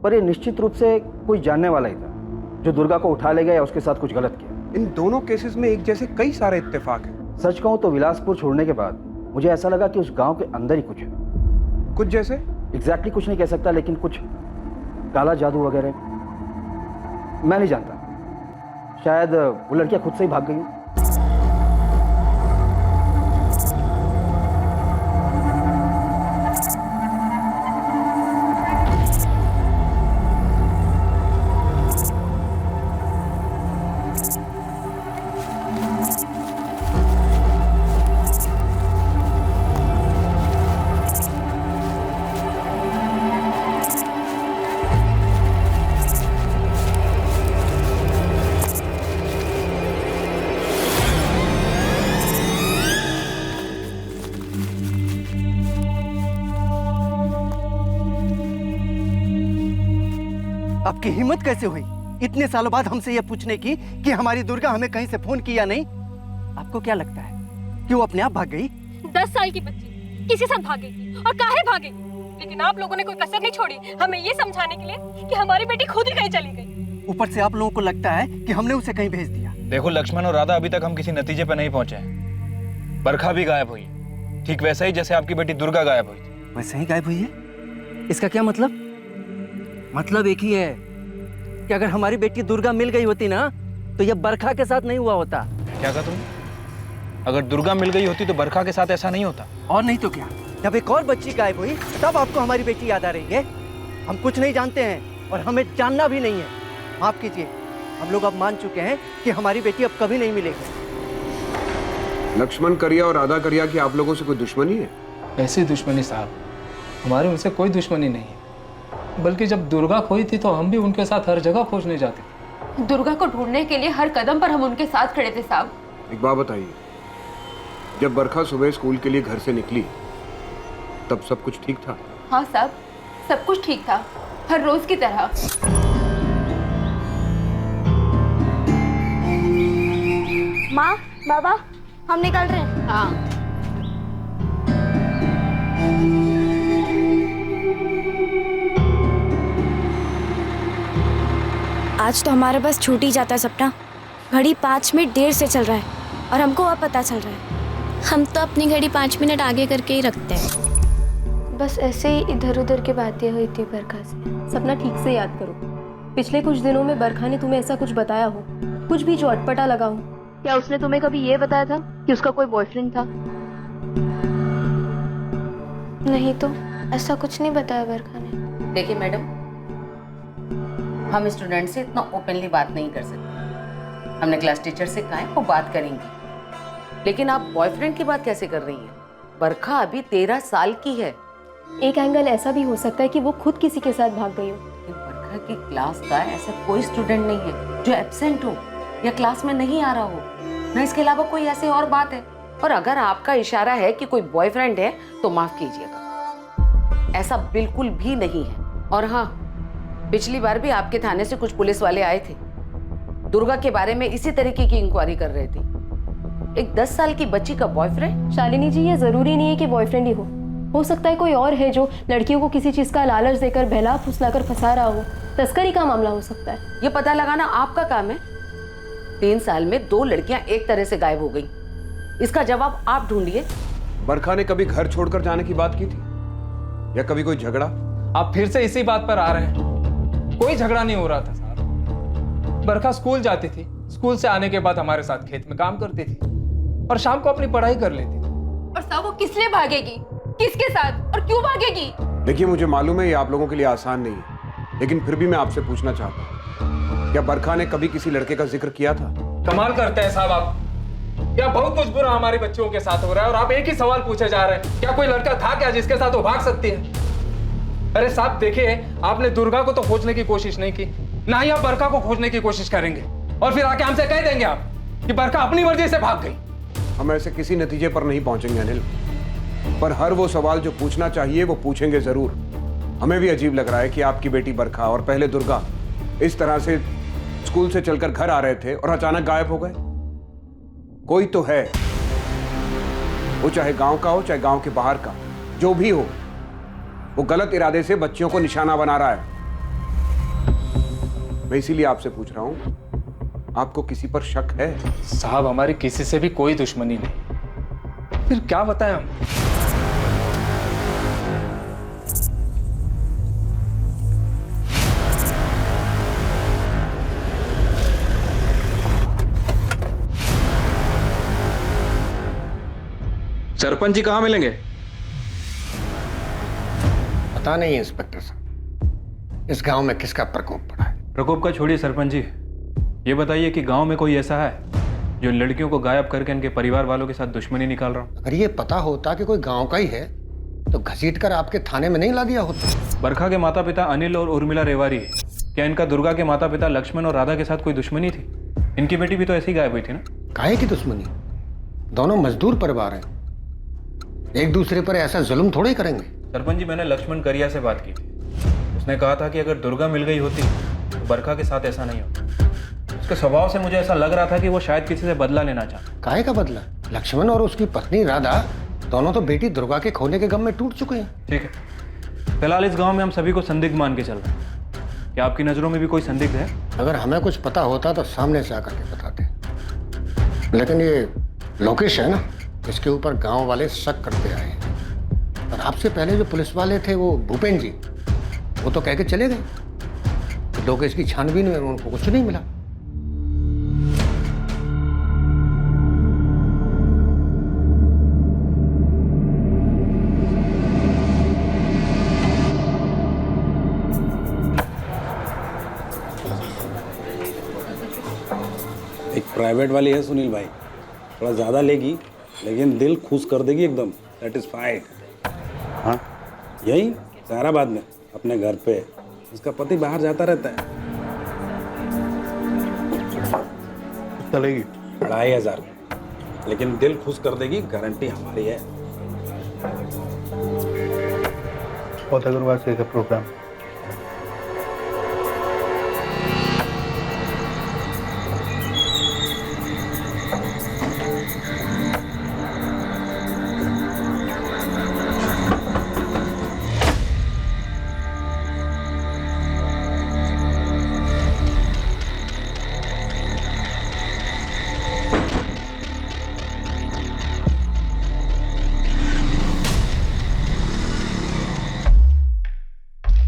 पर ये निश्चित रूप से कोई जानने वाला ही था जो दुर्गा को उठा ले गया या उसके साथ कुछ गलत किया। इन दोनों केसेस में एक जैसे कई सारे इत्तेफाक हैं। सच कहूँ तो विलासपुर छोड़ने के बाद मुझे ऐसा लगा कि उस गांव के अंदर ही कुछ है। कुछ जैसे? एग्जैक्टली कुछ नहीं कह सकता, लेकिन कुछ काला जादू वगैरह मैं नहीं जानता। शायद वो लड़कियां खुद से ही भाग गई। आपकी हिम्मत कैसे हुई इतने सालों बाद हमसे यह पूछने की कि हमारी दुर्गा हमें कहीं से फोन किया नहीं? आपको क्या लगता है कि वो अपने आप भाग गई? 10 साल की बच्ची किसी साथ भाग गई और काहे भागी, लेकिन आप लोगों ने कोई कसर नहीं छोड़ी हमें ये समझाने के लिए कि हमारी बेटी खुद ही कहीं चली गई। ऊपर से आप लोगों को लगता है कि हमने उसे कहीं भेज दिया। देखो लक्ष्मण और राधा, अभी तक हम किसी नतीजे पर नहीं पहुंचे। बरखा भी गायब हुई, ठीक वैसा ही जैसे आपकी बेटी दुर्गा गायब हुई थी। वैसे ही गायब हुई है? इसका क्या मतलब? मतलब एक ही है कि अगर हमारी बेटी दुर्गा मिल गई होती ना तो यह बरखा के साथ नहीं हुआ होता। क्या कहा तुम? अगर दुर्गा मिल गई होती तो बरखा के साथ ऐसा नहीं होता। और नहीं तो क्या, जब एक और बच्ची गायब हुई तब आपको हमारी बेटी याद आ रही है? हम कुछ नहीं जानते हैं और हमें जानना भी नहीं है। माफ कीजिए, हम लोग अब मान चुके हैं कि हमारी बेटी अब कभी नहीं मिलेगी। लक्ष्मण करिया और राधा करिया की आप लोगों से कोई दुश्मनी है? ऐसी दुश्मनी साहब, हमारी उनसे कोई दुश्मनी नहीं है, बल्कि जब दुर्गा खोई थी तो हम भी उनके साथ हर जगह खोजने जाते थे। दुर्गा को ढूंढने के लिए हर कदम पर हम उनके साथ खड़े थे साहब। एक बात बताइए, जब बरखा सुबह स्कूल के लिए घर से निकली तब सब कुछ ठीक था? हाँ साहब, सब कुछ ठीक था, हर रोज की तरह। माँ, बाबा, हम निकल रहे हैं। हाँ। आज तो हमारा बस छूट ही जाता है सपना। घड़ी 5 मिनट देर से चल रहा है और हमको अब पता चल रहा है। हम तो अपनी घड़ी 5 मिनट आगे करके ही रखते हैं। बस ऐसे ही इधर उधर की बातें हुई थी बरखा से। सपना, ठीक से याद करो, पिछले कुछ दिनों में बरखा ने तुम्हें ऐसा कुछ बताया हो, कुछ भी जो अटपटा लगा हो? क्या उसने तुम्हें कभी ये बताया था कि उसका कोई बॉयफ्रेंड था? नहीं तो ऐसा कुछ नहीं बताया बरखा ने। देखिए मैडम, हम स्टूडेंट से इतना ओपनली बात नहीं कर सकते। हमने क्लास टीचर से कहा है वो बात करेंगे, लेकिन आप बॉयफ्रेंड की बात कैसे कर रही हैं? बरखा अभी 13 साल की है। एक एंगल ऐसा भी हो सकता है कि वो खुद किसी के साथ भाग गई हो। बरखा की क्लास का ऐसा कोई स्टूडेंट नहीं है जो एब्सेंट हो या क्लास में नहीं आ रहा हो, ना इसके अलावा कोई ऐसी और बात है। और अगर आपका इशारा है कि कोई बॉयफ्रेंड है तो माफ कीजिएगा, ऐसा बिल्कुल भी नहीं है। और हाँ, पिछली बार भी आपके थाने से कुछ पुलिस वाले आए थे, दुर्गा के बारे में इसी तरीके की इंक्वायरी कर रहे थे। एक 10 साल की बच्ची का बॉयफ्रेंड? शालिनी जी, ये जरूरी नहीं है कि बॉयफ्रेंड ही हो सकता है कोई और है जो लड़कियों को किसी चीज का लालच देकर बहला फुसलाकर फंसा रहा हो। तस्करी का मामला हो सकता है। ये पता लगाना आपका काम है। 3 साल में 2 लड़कियां एक तरह से गायब हो गई, इसका जवाब आप ढूंढिए। बरखा ने कभी घर छोड़कर जाने की बात की थी या कभी कोई झगड़ा? आप फिर से इसी बात पर आ रहे हैं। कोई झगड़ा नहीं हो रहा था साहब। बरखा स्कूल जाती थी, स्कूल से आने के बाद हमारे साथ खेत में काम करती थी और शाम को अपनी पढ़ाई कर लेती थी। और साहब, वो किस लिए भागेगी, किसके साथ और क्यों भागेगी? देखिए, मुझे मालूम है ये आप लोगों के लिए आसान नहीं है, लेकिन फिर भी मैं आपसे पूछना चाहता हूँ, क्या बरखा ने कभी किसी लड़के का जिक्र किया था? कमाल करते हैं साहब आप। क्या बहुत कुछ बुरा हमारे बच्चों के साथ हो रहा है और आप एक ही सवाल पूछे जा रहे हैं, क्या कोई लड़का था क्या जिसके साथ वो भाग सकती है? अरे साहब देखिए, आपने दुर्गा को तो खोजने की कोशिश नहीं की, ना ही आप बरखा को खोजने की कोशिश करेंगे, और फिर आके हमसे कह देंगे आप कि बरखा अपनी मर्जी से भाग गई। हम ऐसे किसी नतीजे पर नहीं पहुंचेंगे अनिल, पर हर वो सवाल जो पूछना चाहिए वो पूछेंगे जरूर। हमें भी अजीब लग रहा है कि आपकी बेटी बरखा और पहले दुर्गा इस तरह से स्कूल से चलकर घर आ रहे थे और अचानक गायब हो गए। कोई तो है, वो चाहे गांव का हो चाहे गांव के बाहर का, जो भी हो, वो गलत इरादे से बच्चियों को निशाना बना रहा है। मैं इसीलिए आपसे पूछ रहा हूं, आपको किसी पर शक है? साहब, हमारी किसी से भी कोई दुश्मनी नहीं, फिर क्या बताएं हम? सरपंच जी कहाँ मिलेंगे? पता नहीं इंस्पेक्टर साहब, इस गांव में किसका प्रकोप पड़ा है। प्रकोप का छोड़िए सरपंच जी, ये बताइए कि गांव में कोई ऐसा है जो लड़कियों को गायब करके इनके परिवार वालों के साथ दुश्मनी निकाल रहा हो? अगर ये पता होता कि कोई गांव का ही है तो घसीट कर आपके थाने में नहीं ला दिया होता। बरखा के माता पिता अनिल और उर्मिला रेवारी है, क्या इनका दुर्गा के माता पिता लक्ष्मण और राधा के साथ कोई दुश्मनी थी? इनकी बेटी भी तो ऐसी गायब हुई थी ना। काहे की दुश्मनी? दोनों मजदूर परिवार हैं, एक दूसरे पर ऐसा जुल्म थोड़े ही करेंगे। सरपंच जी, मैंने लक्ष्मण करिया से बात की थी, उसने कहा था कि अगर दुर्गा मिल गई होती तो बरखा के साथ ऐसा नहीं होता। उसके स्वभाव से मुझे ऐसा लग रहा था कि वो शायद किसी से बदला लेना चाहता। काहे का बदला? लक्ष्मण और उसकी पत्नी राधा दोनों तो बेटी दुर्गा के खोने के गम में टूट चुके हैं। ठीक है, फिलहाल इस गांव में हम सभी को संदिग्ध मान के चल रहे हैं। क्या आपकी नजरों में भी कोई संदिग्ध है? अगर हमें कुछ पता होता तो सामने से आकर के बताते, लेकिन ये लोकेश है ना, इसके ऊपर गांव वाले शक करते आए हैं। और आपसे पहले जो पुलिस वाले थे वो भूपेन जी, वो तो कह के चले गए। लोकेश की छानबीन में उनको कुछ नहीं मिला। एक प्राइवेट वाली है सुनील भाई, थोड़ा ज़्यादा लेगी लेकिन दिल खुश कर देगी एकदम, सेटिस्फाइड। हाँ, यही सहाराबाद में अपने घर पे। इसका पति बाहर जाता रहता है। चलेगी 2500। लेकिन दिल खुश कर देगी, गारंटी हमारी है। बहुत अग्रवाल से का प्रोग्राम।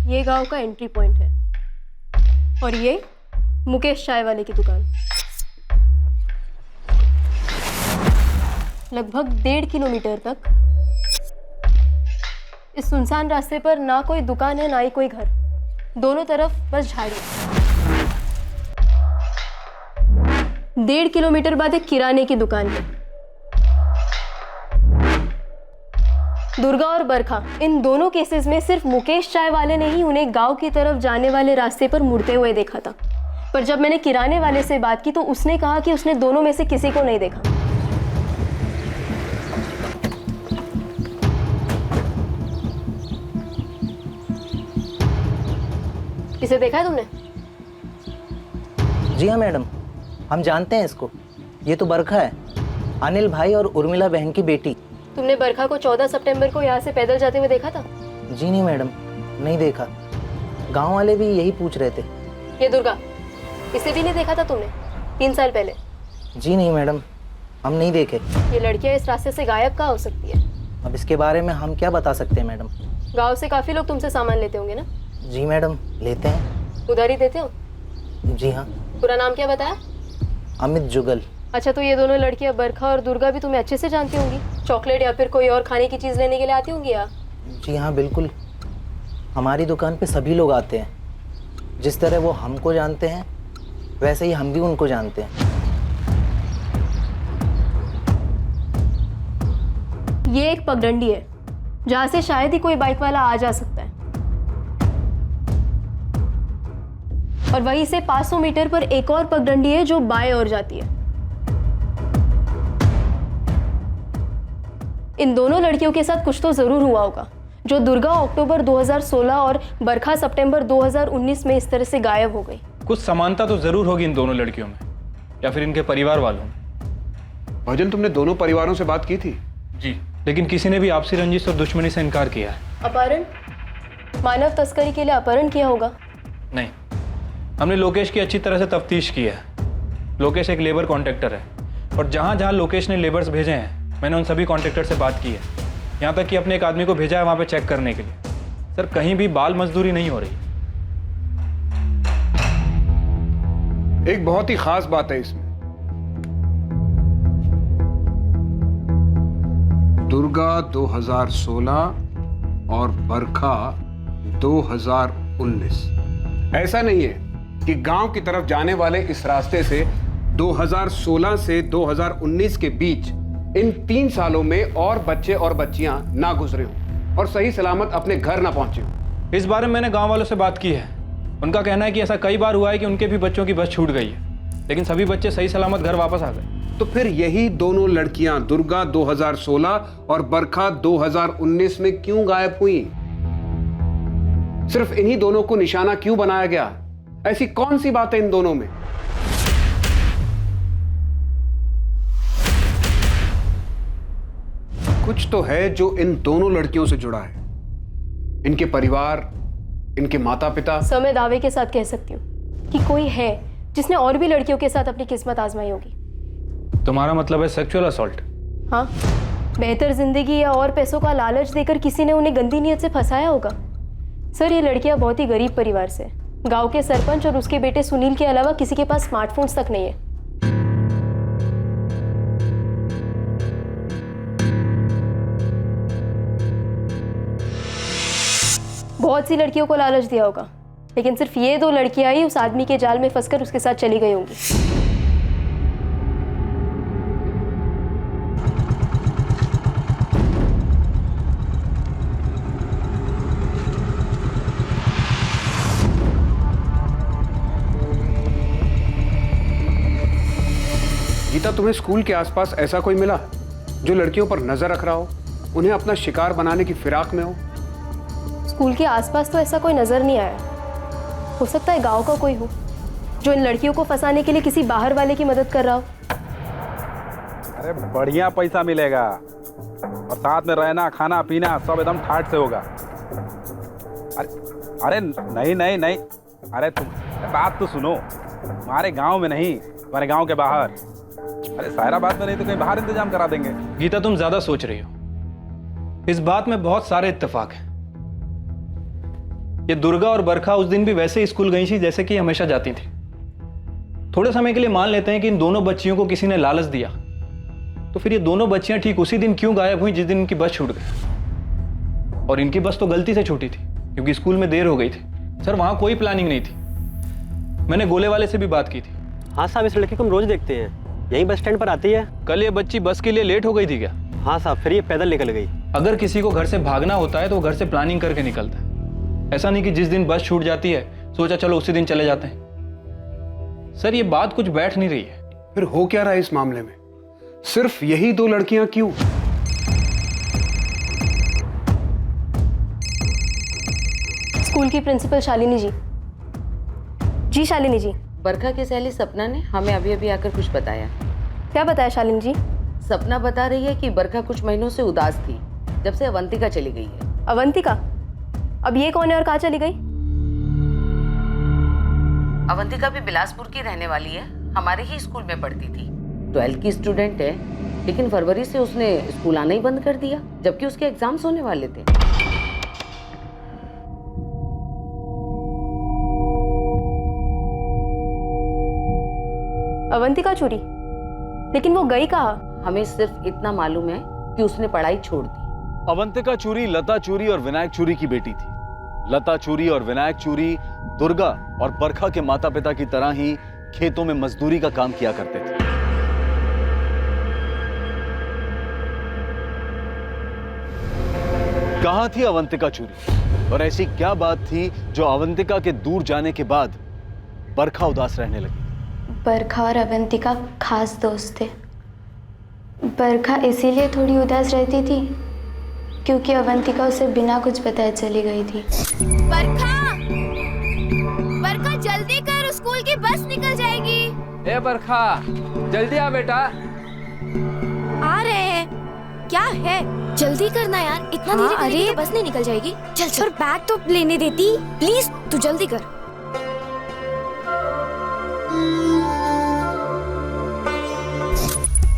ये गांव का एंट्री पॉइंट है और ये मुकेश चाय वाले की दुकान। लगभग 1.5 किलोमीटर तक इस सुनसान रास्ते पर ना कोई दुकान है ना ही कोई घर, दोनों तरफ बस झाड़ियाँ। 1.5 किलोमीटर बाद एक किराने की दुकान है। दुर्गा और बरखा, इन दोनों केसेस में सिर्फ मुकेश चाय वाले ने ही उन्हें गांव की तरफ जाने वाले रास्ते पर मुड़ते हुए देखा था। पर जब मैंने किराने वाले से बात की तो उसने कहा कि उसने दोनों में से किसी को नहीं देखा। इसे देखा है तुमने? जी हाँ मैडम, हम जानते हैं इसको। ये तो बरखा है, अनिल भाई और उर्मिला बहन की बेटी। तुमने बरखा को 14 सितंबर को यहाँ से पैदल जाते हुए देखा था? जी नहीं मैडम, नहीं देखा। गांव वाले भी यही पूछ रहे थे। ये दुर्गा, इसे भी नहीं देखा था तुमने 3 साल पहले? जी नहीं मैडम, हम नहीं देखे। ये लड़कियाँ इस रास्ते से गायब कहाँ हो सकती है? अब इसके बारे में हम क्या बता सकते हैं मैडम। गाँव से काफी लोग तुमसे सामान लेते होंगे ना? जी मैडम, लेते हैं। उधारी देते हो? जी हाँ। पूरा नाम क्या बताया? अमित जुगल। अच्छा, तो ये दोनों लड़कियां बरखा और दुर्गा भी तुम्हें अच्छे से जानती होंगी? चॉकलेट या फिर कोई और खाने की चीज़ लेने के लिए आती होंगी यहाँ? जी हाँ बिल्कुल, हमारी दुकान पे सभी लोग आते हैं। जिस तरह वो हमको जानते हैं वैसे ही हम भी उनको जानते हैं। ये एक पगडंडी है जहाँ से शायद ही कोई बाइक वाला आ जा सकता है, और वहीं से 500 मीटर पर एक और पगडंडी है जो बाएं ओर जाती है। इन दोनों लड़कियों के साथ कुछ तो जरूर हुआ होगा जो दुर्गा अक्टूबर 2016 और बरखा सितंबर 2019 में इस तरह से गायब हो गई। कुछ समानता तो जरूर होगी इन दोनों लड़कियों में, या फिर इनके परिवार वालों में। भजन, तुमने दोनों परिवारों से बात की थी? जी, लेकिन किसी ने भी आपसी रंजिश और दुश्मनी से इनकार किया है। अपहरण, मानव तस्करी के लिए अपहरण किया होगा? नहीं, हमने लोकेश की अच्छी तरह से तफ्तीश की है। लोकेश एक लेबर कॉन्ट्रैक्टर है, और जहाँ जहाँ लोकेश ने लेबर्स भेजे हैं मैंने उन सभी कॉन्ट्रैक्टर से बात की है। यहाँ तक कि अपने एक आदमी को भेजा है वहाँ पे चेक करने के लिए। सर, कहीं भी बाल मजदूरी नहीं हो रही। एक बहुत ही खास बात है इसमें। दुर्गा 2016 और बरखा 2019। ऐसा नहीं है कि गांव की तरफ जाने वाले इस रास्ते से 2016 से 2019 के बीच इन 3 सालों में और बच्चे और बच्चियां ना गुजरे हों और सही सलामत अपने घर ना पहुंचे हों। इस बारे में मैंने गांव वालों से बात की है। उनका कहना है कि ऐसा कई बार हुआ है कि उनके भी बच्चों की बस छूट गई है, लेकिन सभी बच्चे सही सलामत घर वापस आ गए। तो फिर यही दोनों लड़कियां दुर्गा 2016 और बरखा 2019 में क्यों गायब हुई? सिर्फ इन्हीं दोनों को निशाना क्यों बनाया गया? ऐसी कौन सी बात है इन दोनों में? कुछ तो है जो इन दोनों लड़कियों से जुड़ा है। इनके परिवार, इनके माता पिता। समय दावे के साथ कह सकती हूँ कि कोई है जिसने और भी लड़कियों के साथ अपनी किस्मत आजमाई होगी। तुम्हारा मतलब है सेक्सुअल असॉल्ट? हाँ, बेहतर जिंदगी या और पैसों का लालच देकर किसी ने उन्हें गंदी नीयत से फंसाया होगा। सर, ये लड़कियां बहुत ही गरीब परिवार से, गांव के सरपंच और उसके बेटे सुनील के अलावा किसी के पास स्मार्टफोन्स तक नहीं है। बहुत सी लड़कियों को लालच दिया होगा, लेकिन सिर्फ ये 2 लड़कियां ही उस आदमी के जाल में फंसकर उसके साथ चली गई होंगी। बेटा तुम्हें स्कूल के आसपास ऐसा कोई मिला जो लड़कियों पर नजर रख रहा हो, उन्हें अपना शिकार बनाने की फिराक में हो? स्कूल के आसपास तो ऐसा कोई नजर नहीं आया। हो सकता है गांव का कोई हो जो इन लड़कियों को फंसाने के लिए किसी बाहर वाले की मदद कर रहा हो। अरे बढ़िया पैसा मिलेगा और साथ में रहना खाना पीना सब एकदम ठाट से होगा। अरे नहीं नहीं नहीं, अरे तुम बात तो सुनो, हमारे गांव में नहीं, हमारे गांव के बाहर। अरे सायराबाद में नहीं तो कहीं बाहर इंतजाम करा देंगे। गीता तुम ज्यादा सोच रही हो, इस बात में बहुत सारे इत्तेफाक हैं। ये दुर्गा और बरखा उस दिन भी वैसे ही स्कूल गई थी जैसे कि हमेशा जाती थी। थोड़े समय के लिए मान लेते हैं कि इन दोनों बच्चियों को किसी ने लालच दिया, तो फिर ये दोनों बच्चियां ठीक उसी दिन क्यों गायब हुई जिस दिन इनकी बस छूट गई? और इनकी बस तो गलती से छूटी थी क्योंकि स्कूल में देर हो गई थी। सर वहां कोई प्लानिंग नहीं थी। मैंने गोले वाले से भी बात की थी। हाँ साहब, इस लड़की को हम रोज देखते हैं, यही बस स्टैंड पर आती है। कल ये बच्ची बस के लिए लेट हो गई थी क्या? हाँ साहब, फिर ये पैदल निकल गई। अगर किसी को घर से भागना होता है तो वो घर से प्लानिंग करके निकलता है। ऐसा नहीं कि जिस दिन बस छूट जाती है सोचा चलो उसी दिन चले जाते हैं। सर ये बात कुछ बैठ नहीं रही है। फिर हो क्या रहा है इस मामले में? सिर्फ यही दो लड़कियां क्यों? स्कूल की प्रिंसिपल शालिनी जी। जी शालिनी जी। बरखा की सहेली सपना ने हमें अभी अभी आकर कुछ बताया। क्या बताया शालिनी जी? सपना बता रही है कि बरखा कुछ महीनों से उदास थी जब से अवंतिका चली गई है। अवंतिका? अब ये कौन है और कहाँ चली गई? अवंतिका भी बिलासपुर की रहने वाली है, हमारे ही स्कूल में पढ़ती थी। 12th की स्टूडेंट है, लेकिन फरवरी से उसने स्कूल आना ही बंद कर दिया जबकि उसके एग्जाम्स होने वाले थे। अवंतिका चोरी? लेकिन वो गई कहाँ? हमें सिर्फ इतना मालूम है कि उसने पढ़ाई छोड़ दी। अवंतिका चूरी लता चूरी और विनायक चूरी की बेटी थी। लता चूरी और विनायक चूरी दुर्गा और बरखा के माता पिता की तरह ही खेतों में मजदूरी का काम किया करते थे। कहां थी अवंतिका चूरी और ऐसी क्या बात थी जो अवंतिका के दूर जाने के बाद बरखा उदास रहने लगी? बरखा और अवंतिका खास दोस्त थे। बरखा इसीलिए थोड़ी उदास रहती थी क्योंकि अवंतिका उसे बिना कुछ बताए चली गई थी। बरखा, बरखा जल्दी कर, स्कूल की बस निकल जाएगी। ए बरखा जल्दी आ बेटा। आ रहे हैं। क्या है? जल्दी करना यार, इतना धीरे करेगी तो बस नहीं निकल जाएगी। चल चल। पर बैग तो लेने देती, प्लीज तू जल्दी कर।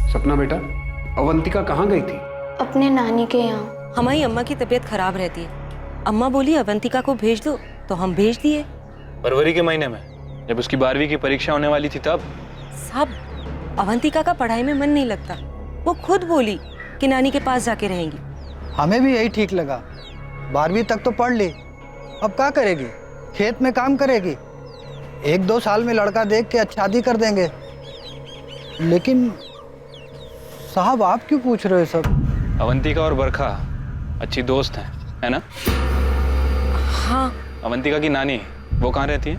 सपना बेटा, अवंतिका कहाँ गई थी? अपने नानी के यहाँ। हमारी अम्मा की तबीयत खराब रहती है। अम्मा बोली अवंतिका को भेज दो तो हम भेज दिए। फरवरी के महीने में जब उसकी 12वीं की परीक्षा होने वाली थी तब? सब अवंतिका का पढ़ाई में मन नहीं लगता। वो खुद बोली कि नानी के पास जाके रहेंगी। हमें भी यही ठीक लगा। 12वीं तक तो पढ़ ली, अब क्या करेगी? खेत में काम करेगी। 1-2 साल में लड़का देख के शादी कर देंगे। लेकिन साहब आप क्यों पूछ रहे हो सब? अवंतिका और बरखा अच्छी दोस्त हैं, है ना? हाँ। अवंतिका की नानी वो कहाँ रहती है?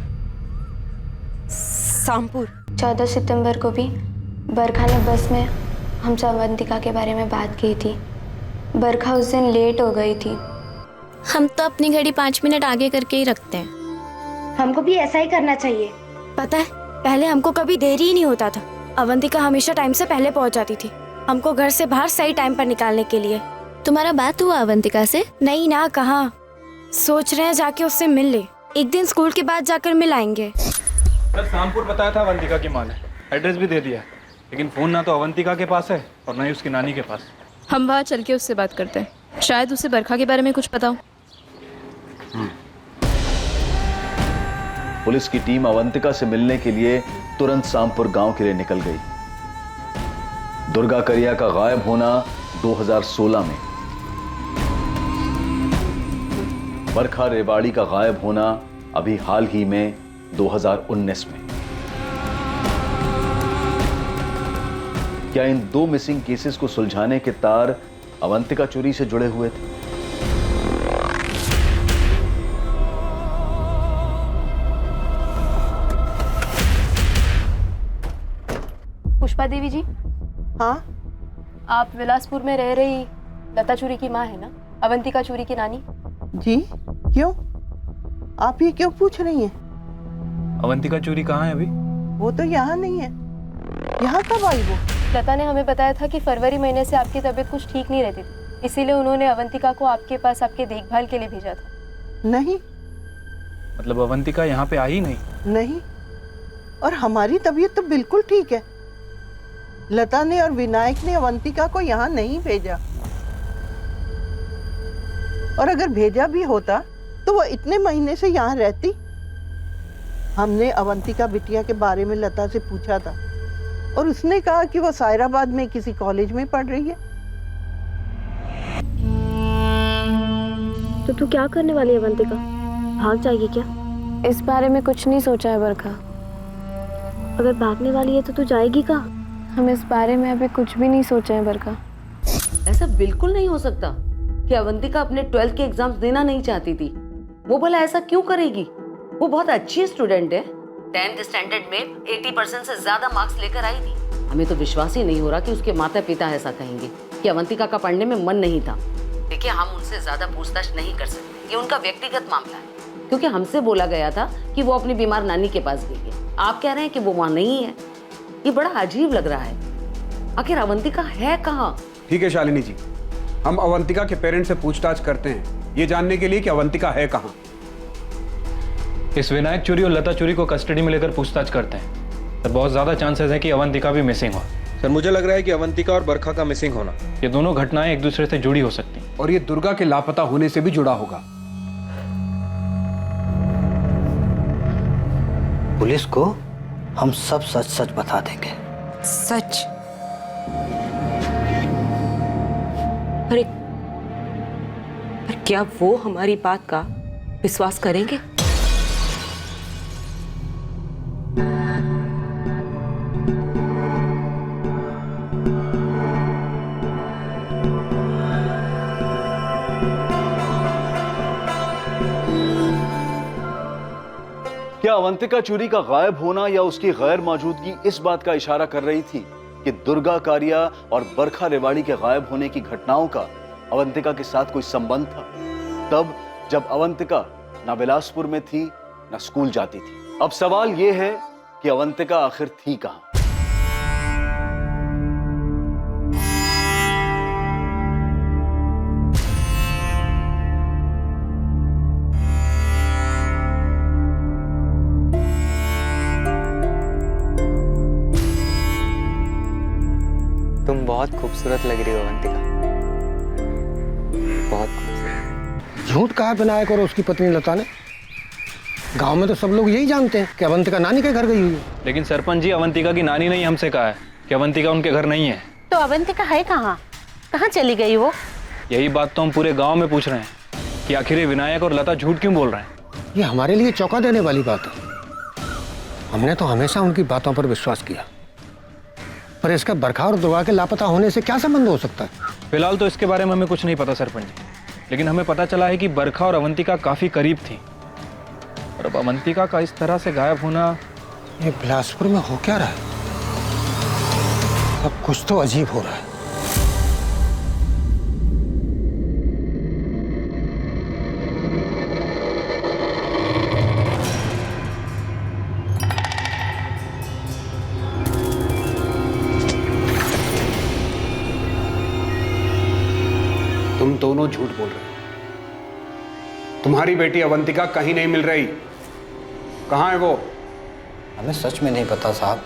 सामपुर। 14 सितंबर को भी बरखा ने बस में हमसे अवंतिका के बारे में बात की थी। बरखा उस दिन लेट हो गई थी। हम तो अपनी घड़ी 5 मिनट आगे करके ही रखते हैं। हमको भी ऐसा ही करना चाहिए। पता है, पहले हमको कभी देरी ही नहीं होता था। अवंतिका हमेशा टाइम से पहले पहुंच जाती थी, हमको घर से बाहर सही टाइम पर निकालने के लिए। तुम्हारा बात हुआ अवंतिका से? नहीं ना, कहाँ। सोच रहे हैं जाके उससे मिल ले। एक दिन स्कूल के बाद जाकर मिल आएंगे। कल शामपुर बताया था अवंतिका की माँ ने, एड्रेस भी दे दिया, लेकिन फोन ना तो अवंतिका के पास है और ना ही उसकी नानी के पास। हम वहाँ चल के उससे बात करते हैं, शायद उसे बरखा के बारे में कुछ पता हो। पुलिस की टीम अवंतिका से मिलने के लिए तुरंत सामपुर गांव के लिए निकल गई। दुर्गा करिया का गायब होना 2016 में, बरखा रेवाड़ी का गायब होना अभी हाल ही में 2019 में। क्या इन 2 मिसिंग केसेस को सुलझाने के तार अवंतिका चोरी से जुड़े हुए थे? पुष्पा पुष्पा देवी जी। हाँ, आप विलासपुर में रह रही लता चूरी की माँ है ना, अवंतिका चूरी की नानी? जी, क्यों? आप ये क्यों पूछ रही हैं? अवंतिका चूरी कहाँ है अभी? वो तो यहाँ नहीं है। यहाँ कब आई वो? लता ने हमें बताया था कि फरवरी महीने से आपकी तबीयत कुछ ठीक नहीं रहती थी, इसीलिए उन्होंने अवंतिका को आपके पास आपके देखभाल के लिए भेजा था। नहीं। मतलब अवंतिका यहाँ पे आई नहीं? नहीं, और हमारी तबीयत तो बिल्कुल ठीक है। लता ने और विनायक ने अवंतिका को यहाँ नहीं भेजा, और अगर भेजा भी होता तो वो इतने महीने से यहाँ रहती। हमने अवंतिका बिटिया के बारे में लता से पूछा था और उसने कहा कि वो सायराबाद में किसी कॉलेज में पढ़ रही है। तो तू क्या करने वाली है अवंतिका? भाग जाएगी क्या? इस बारे में कुछ नहीं सोचा है बरखा। अगर भागने वाली है तो तू जाएगी कहाँ? हम इस बारे में अभी कुछ भी नहीं सोचा है बरखा। ऐसा बिल्कुल नहीं हो सकता कि अवंतिका अपने 12th के एग्जाम्स देना नहीं चाहती थी। वो भला ऐसा क्यों करेगी? वो बहुत अच्छी स्टूडेंट है। 10th स्टैंडर्ड में 80% से ज्यादा मार्क्स लेकर आई थी। हमें तो विश्वास ही नहीं हो रहा कि उसके माता पिता ऐसा कहेंगे कि अवंतिका का पढ़ने में मन नहीं था। देखिए, हम उनसे ज्यादा पूछताछ नहीं कर सकते, ये उनका व्यक्तिगत मामला है। क्योंकि हमसे बोला गया था कि वो अपनी बीमार नानी के पास गई है। आप कह रहे हैं कि वो वहाँ नहीं है। ये बड़ा अजीब लग रहा है। आखिर अवंतिका है कहाँ? ठीक है शालिनी जी, हम अवंतिका के पेरेंट्स से पूछताछ करते हैं, ये जानने के लिए कि अवंतिका है कहाँ। इस विनायक चूरी और लता चूरी को कस्टडी में लेकर पूछताछ करते हैं। तो बहुत ज्यादा चांसेस है कि अवंतिका भी मिसिंग हो। सर, मुझे लग रहा है कि अवंतिका और बरखा का मिसिंग होना, ये दोनों घटनाएं एक दूसरे से जुड़ी हो सकती हैं। और ये दुर्गा के लापता होने से भी जुड़ा होगा। पुलिस को हम सब सच सच बता देंगे। सच? अरे, पर क्या वो हमारी बात का विश्वास करेंगे? क्या अवंतिका चूरी का गायब होना या उसकी गैर मौजूदगी इस बात का इशारा कर रही थी कि दुर्गा कारिया और बरखा रेवाड़ी के गायब होने की घटनाओं का अवंतिका के साथ कोई संबंध था? तब जब अवंतिका ना बिलासपुर में थी ना स्कूल जाती थी। अब सवाल यह है कि अवंतिका आखिर थी कहां? तुम बहुत खूबसूरत लग रही हो अवंतिका, बहुत खूबसूरत। झूठ कहा विनायक और उसकी पत्नी लता ने? गांव में तो सब लोग यही जानते हैं कि अवंतिका नानी के घर गई हुई है। लेकिन सरपंच जी, अवंतिका की नानी ने ही हमसे कहा है कि अवंतिका उनके घर नहीं है। तो अवंतिका है कहाँ? कहाँ चली गई वो? यही बात तो हम पूरे गांव में पूछ रहे हैं कि आखिर ये विनायक और लता झूठ क्यों बोल रहे हैं। ये हमारे लिए चौंका देने वाली बात है। हमने तो हमेशा उनकी बातों पर विश्वास किया, पर इसका बरखा और दुर्गा के लापता होने से क्या संबंध हो सकता है? फिलहाल तो इसके बारे में हमें कुछ नहीं पता सरपंच जी, लेकिन हमें पता चला है कि बरखा और अवंतिका काफी करीब थी। और अब अवंतिका का इस तरह से गायब होना, ये बिलासपुर में हो क्या रहा है? अब कुछ तो अजीब हो रहा है। तुम दोनों झूठ बोल रहे हो। तुम्हारी बेटी अवंतिका कहीं नहीं मिल रही। कहाँ है वो? हमें सच में नहीं पता साहब।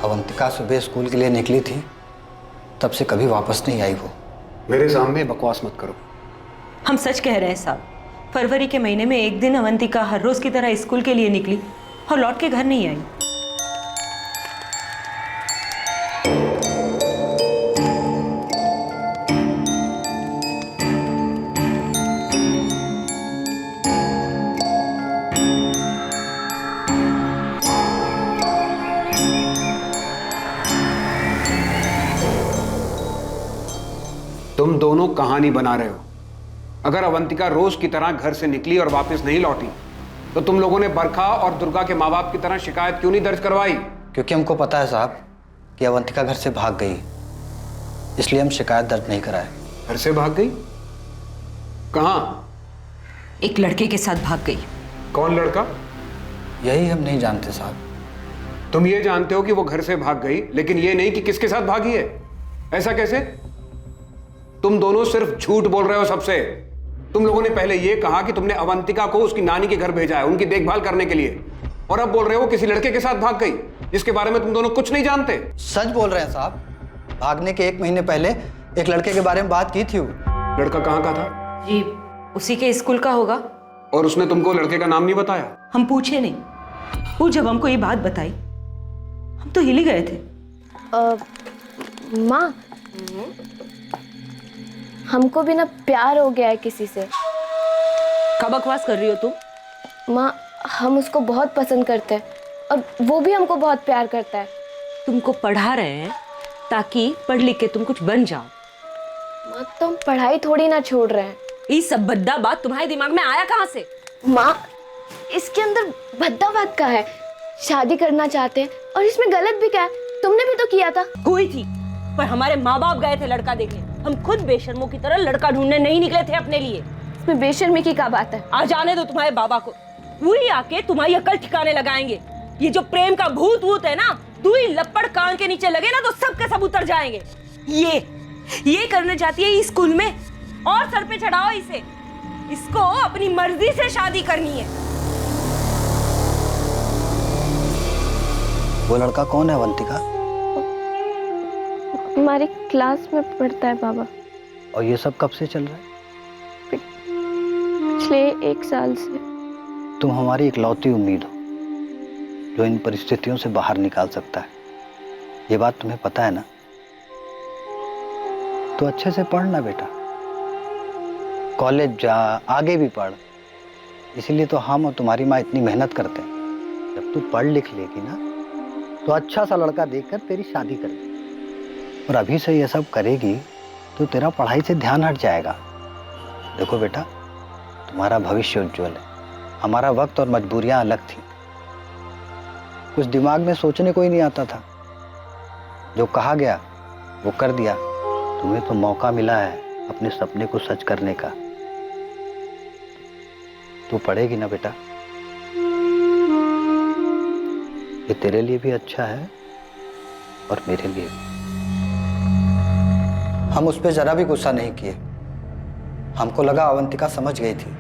अवंतिका सुबह स्कूल के लिए निकली थी, तब से कभी वापस नहीं आई वो। मेरे सामने बकवास मत करो। हम सच कह रहे हैं साहब। फरवरी के महीने में एक दिन अवंतिका हर रोज की तरह स्कूल के लिए निकली और लौट के घर नहीं आई। तुम दोनों कहानी बना रहे हो। अगर अवंतिका रोज की तरह घर से निकली और वापस नहीं लौटी, तो तुम लोगों ने बरखा और दुर्गा के माँ बाप की तरह शिकायत क्यों नहीं दर्ज करवाई? क्योंकि हमको पता है साहब कि अवंतिका घर से भाग गई, इसलिए हम शिकायत दर्ज नहीं कराए। घर से भाग गई? कहाँ? एक लड़के के साथ भाग गई। कौन लड़का? यही हम नहीं जानते साहब। तुम ये जानते हो कि वो घर से भाग गई, लेकिन ये नहीं कि किसके साथ भागी है। ऐसा कैसे? तुम दोनों सिर्फ झूठ बोल रहे हो सबसे। तुम लोगों ने पहले ये कहा कि तुमने अवंतिका को उसकी नानी के घर भेजा है उनकी देखभाल करने के लिए, और अब बोल रहे हो किसी लड़के के साथ भाग गई जिसके बारे में तुम दोनों कुछ नहीं जानते। सच बोल रहे हैं साहब। भागने के 1 महीने पहले एक लड़के के बारे में बात की थी। वो लड़का कहाँ का था? जी उसी के स्कूल का होगा। और उसने तुमको लड़के का नाम नहीं बताया? हम पूछे नहीं, वो जब हमको ये बात बताई हम तो हिल ही गए थे। माँ, हमको भी ना प्यार हो गया है किसी से। कब बकवास कर रही हो तुम? माँ, हम उसको बहुत पसंद करते हैं और वो भी हमको बहुत प्यार करता है। तुमको पढ़ा रहे हैं ताकि पढ़ लिख के तुम कुछ बन जाओ। माँ, तो हम पढ़ाई थोड़ी ना छोड़ रहे हैं। ये सब भद्दा बात तुम्हारे दिमाग में आया कहाँ से? माँ, इसके अंदर भद्दा बात का है। शादी करना चाहते हैं और इसमें गलत भी क्या है? तुमने भी तो किया था। हुई थी, पर हमारे माँ बाप गए थे लड़का देखने। हम खुद बेशर्मों की तरह लड़का ढूंढने नहीं निकले थे अपने लिए। इसमें बेशर्मी की क्या बात है? आ जाने दो तुम्हारे बाबा को, वही आके तुम्हारी अकल ठिकाने लगाएंगे। ये जो प्रेम का भूत वूत है ना, तू ही लपड़ कान के नीचे लगे ना तो सब के सब उतर जाएंगे। ये करने जाती है इस स्कूल में, और सर पे चढ़ाओ इसे। इसको अपनी मर्जी से शादी करनी है। वो लड़का कौन है अवंतिका? हमारी क्लास में पढ़ता है बाबा। और ये सब कब से चल रहा है? पिछले 1 साल से। तुम हमारी इकलौती उम्मीद हो जो इन परिस्थितियों से बाहर निकाल सकता है। ये बात तुम्हें पता है ना? तो अच्छे से पढ़ना बेटा, कॉलेज जा, आगे भी पढ़। इसीलिए तो हम और तुम्हारी माँ इतनी मेहनत करते हैं। जब तू पढ़ लिख लेगी ना तो अच्छा सा लड़का देखकर तेरी शादी कर दे। और अभी से ये सब करेगी तो तेरा पढ़ाई से ध्यान हट जाएगा। देखो बेटा, तुम्हारा भविष्य उज्जवल है। हमारा वक्त और मजबूरियां अलग थी। कुछ दिमाग में सोचने को ही नहीं आता था। जो कहा गया वो कर दिया। तुम्हें तो मौका मिला है अपने सपने को सच करने का। तू पढ़ेगी ना बेटा? ये तेरे लिए भी अच्छा है और मेरे लिए भी। हम उस पर जरा भी गुस्सा नहीं किए। हमको लगा अवंतिका समझ गई थी,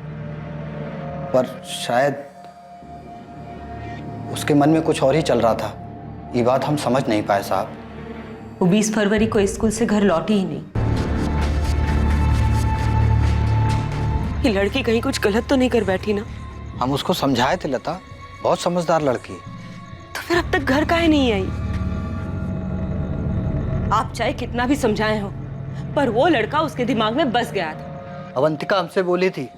पर शायद उसके मन में कुछ और ही चल रहा था। ये बात हम समझ नहीं पाए साहब। वो 20 फरवरी को स्कूल से घर लौटी ही नहीं। ये लड़की कहीं कुछ गलत तो नहीं कर बैठी ना? हम उसको समझाए थे लता, बहुत समझदार लड़की। तो फिर अब तक घर काहे नहीं आई? आप चाहे कितना भी समझाए हो, पर वो लड़का उसके दिमाग में बस गया था। अवंतिका हमसे बोली थी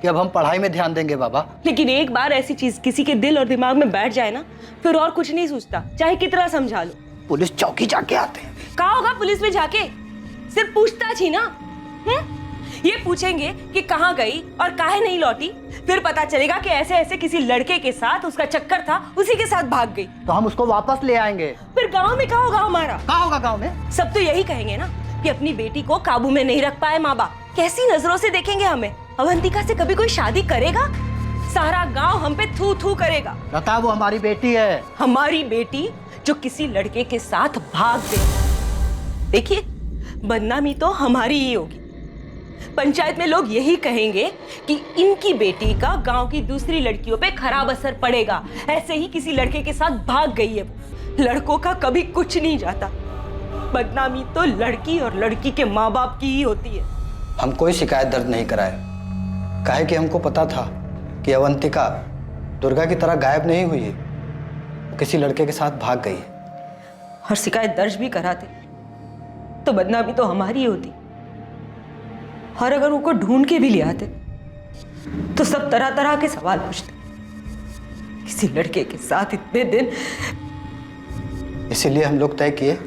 कि अब हम पढ़ाई में ध्यान देंगे बाबा। लेकिन एक बार ऐसी चीज किसी के दिल और दिमाग में बैठ जाए ना, फिर और कुछ नहीं सोचता, चाहे कितना समझा लो। पुलिस चौकी जाके आते हैं। कहा होगा पुलिस में जाके? सिर्फ पूछताछ ही ना। ये पूछेंगे कि कहाँ गई और काहे नहीं लौटी, फिर पता चलेगा कि ऐसे ऐसे किसी लड़के के साथ उसका चक्कर था, उसी के साथ भाग गई। तो हम उसको वापस ले आएंगे। फिर गांव में क्या होगा हमारा? कहाँ होगा गांव में? सब तो यही कहेंगे ना कि अपनी बेटी को काबू में नहीं रख पाए माँ बाप। कैसी नजरों से देखेंगे हमें? अवंतिका से कभी कोई शादी करेगा? सारा गांव हम पे थू थू करेगा। लता, वो हमारी बेटी है। हमारी बेटी जो किसी लड़के के साथ भाग गई। देखिए, बदनामी तो हमारी ही होगी। पंचायत में लोग यही कहेंगे कि इनकी बेटी का गांव की दूसरी लड़कियों पे खराब असर पड़ेगा। ऐसे ही किसी लड़के के साथ भाग गई है। लड़कों का कभी कुछ नहीं जाता। बदनामी तो लड़की और लड़की के माँ बाप की ही होती है। हम कोई शिकायत दर्ज नहीं कराए, काहे कि हमको पता था कि अवंतिका दुर्गा की तरह गायब नहीं हुई है, किसी लड़के के साथ भाग गई है। और शिकायत दर्ज भी कराते तो बदनामी तो हमारी ही होती। और अगर उनको ढूंढ के भी ले आते तो सब तरह तरह के सवाल पूछते। किसी लड़के के साथ इतने दिन। इसीलिए हम लोग तय किए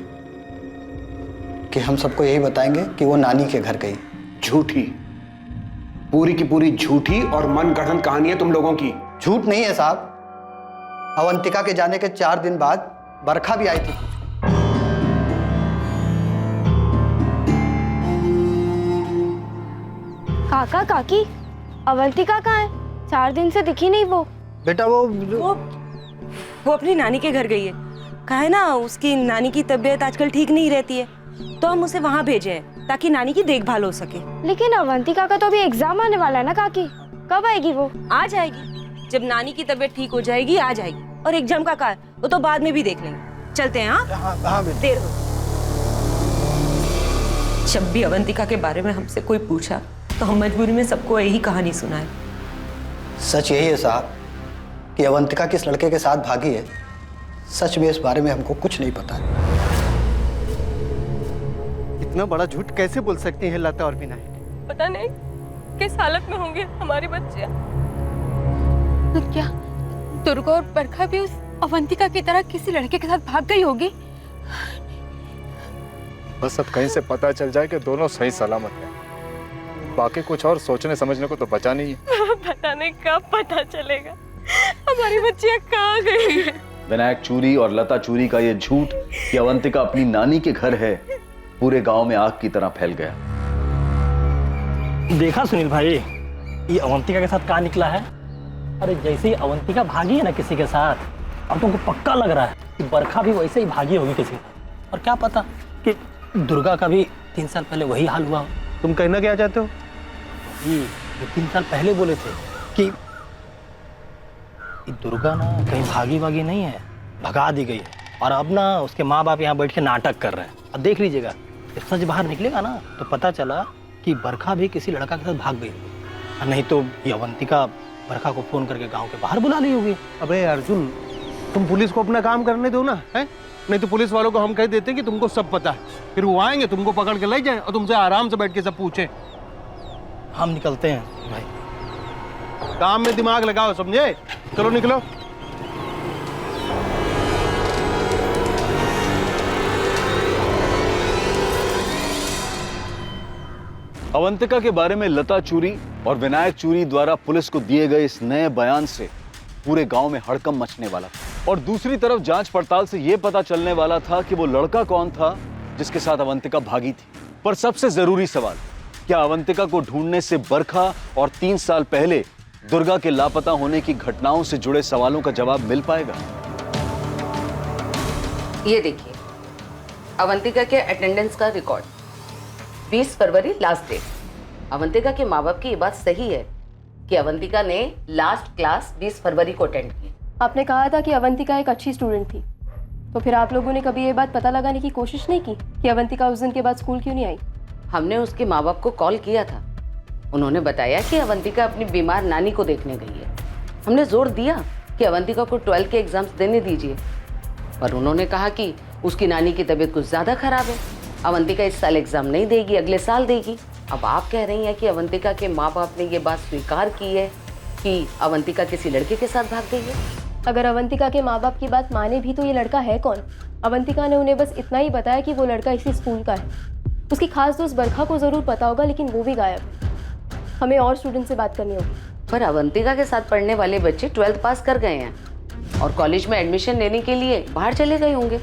कि हम सबको यही बताएंगे कि वो नानी के घर गई। झूठी, पूरी की पूरी झूठी और मनगढ़ंत कहानी है तुम लोगों की। झूठ नहीं है साहब। अवंतिका के जाने के 4 दिन बाद बरखा भी आई थी। काका काकी, अवंतिका कहाँ है? 4 दिन से दिखी नहीं वो। बेटा वो अपनी नानी के घर गई है। कहा है ना उसकी नानी की तबीयत आजकल ठीक नहीं रहती है, तो हम उसे वहाँ भेजे हैं ताकि नानी की देखभाल हो सके। लेकिन अवंतिका का तो अभी एग्जाम आने वाला है ना काकी, कब आएगी वो? आ जाएगी, जब नानी की तबीयत ठीक हो जाएगी आ जाएगी। और एग्जाम का कार्य वो तो बाद में भी देख लेंगे। चलते हैं। हाँ देर हो। जब भी अवंतिका के बारे में हमसे कोई पूछा तो हम मजबूरी में सबको यही कहानी सुनाए। सच यही है साहब कि अवंतिका किस लड़के के साथ भागी है। सच में इस बारे में हमको कुछ नहीं पता है। इतना बड़ा झूठ कैसे बोल सकती हैं लता और विनायक? पता नहीं किस हालत में होंगे हमारे बच्चे। तो क्या दुर्गा और बरखा भी उस अवंतिका की तरह किसी लड़के के साथ भाग गई होगी? बस अब कहीं से पता चल जाए कि दोनों सही सलामत हैं। बाकी कुछ और सोचने समझने को तो बचा नहीं है। पता नहीं कब पता चलेगा हमारी बच्चियां कहाँ गई है। विनायक चूरी और लता चूरी का ये झूठ कि अवंतिका अपनी नानी के घर है पूरे गांव में आग की तरह फैल गया। देखा सुनील भाई, ये अवंतिका के साथ कहाँ निकला है? अरे जैसे ही अवंतिका भागी है ना किसी के साथ, अब तुमको पक्का लग रहा है कि बरखा भी वैसे ही भागी होगी किसी के साथ। और क्या पता कि दुर्गा का भी 3 साल पहले वही हाल हुआ हो। तुम कहना क्या चाहते हो? ये 3 साल पहले बोले थे कि दुर्गा ना कहीं भागी वागी नहीं है, भगा दी गई है। और अब ना उसके माँ बाप यहाँ बैठ के नाटक कर रहे हैं। अब देख लीजिएगा, जब सच बाहर निकलेगा ना तो पता चला कि बरखा भी किसी लड़का के साथ भाग गई। और नहीं तो ये अवंतिका बरखा को फोन करके गांव के बाहर बुला ली होगी। अबे अर्जुन, तुम पुलिस को अपना काम करने दो ना, है? नहीं तो पुलिस वालों को हम कह देते हैं कि तुमको सब पता है, फिर वो आएंगे तुमको पकड़ के ले जाएं और तुमसे आराम से बैठ के सब पूछे। हम निकलते हैं भाई, काम में दिमाग लगाओ, समझे? चलो निकलो। अवंतिका के बारे में लता चूरी और विनायक चूरी द्वारा पुलिस को दिए गए इस नए बयान से पूरे गांव में हड़कंप मचने वाला था। और दूसरी तरफ जांच पड़ताल से यह पता चलने वाला था कि वो लड़का कौन था जिसके साथ अवंतिका भागी थी। पर सबसे जरूरी सवाल, क्या अवंतिका को ढूंढने से बरखा और 3 साल पहले दुर्गा के लापता होने की घटनाओं से जुड़े सवालों का जवाब मिल पाएगा? ये देखिए, अवंतिका के अटेंडेंस का रिकॉर्ड, 20 फरवरी लास्ट डेट। अवंतिका के माँ बाप की ये बात सही है कि अवंतिका ने लास्ट क्लास 20 फरवरी को अटेंड की। आपने कहा था कि अवंतिका एक अच्छी स्टूडेंट थी, तो फिर आप लोगों ने कभी ये बात पता लगाने की कोशिश नहीं की कि अवंतिका उस दिन के बाद स्कूल क्यों नहीं आई? हमने उसके माँ बाप को कॉल किया था, उन्होंने बताया कि अवंतिका अपनी बीमार नानी को देखने गई है। हमने जोर दिया कि अवंतिका को 12 के एग्जाम्स देने दीजिए, पर उन्होंने कहा कि उसकी नानी की तबीयत कुछ ज़्यादा खराब है, अवंतिका इस साल एग्जाम नहीं देगी, अगले साल देगी। अब आप कह रही हैं कि अवंतिका के माँ बाप ने ये बात स्वीकार की है कि अवंतिका किसी लड़के के साथ भाग गई है। अगर अवंतिका के माँ बाप की बात माने भी तो ये लड़का है कौन? अवंतिका ने उन्हें बस इतना ही बताया कि वो लड़का इसी स्कूल का है। उसकी खास दोस्त बरखा को ज़रूर पता होगा, लेकिन वो भी गायब। हमें और स्टूडेंट से बात करनी होगी। पर अवंतिका के साथ पढ़ने वाले बच्चे 12th पास कर गए हैं और कॉलेज में एडमिशन लेने के लिए बाहर चले गए होंगे।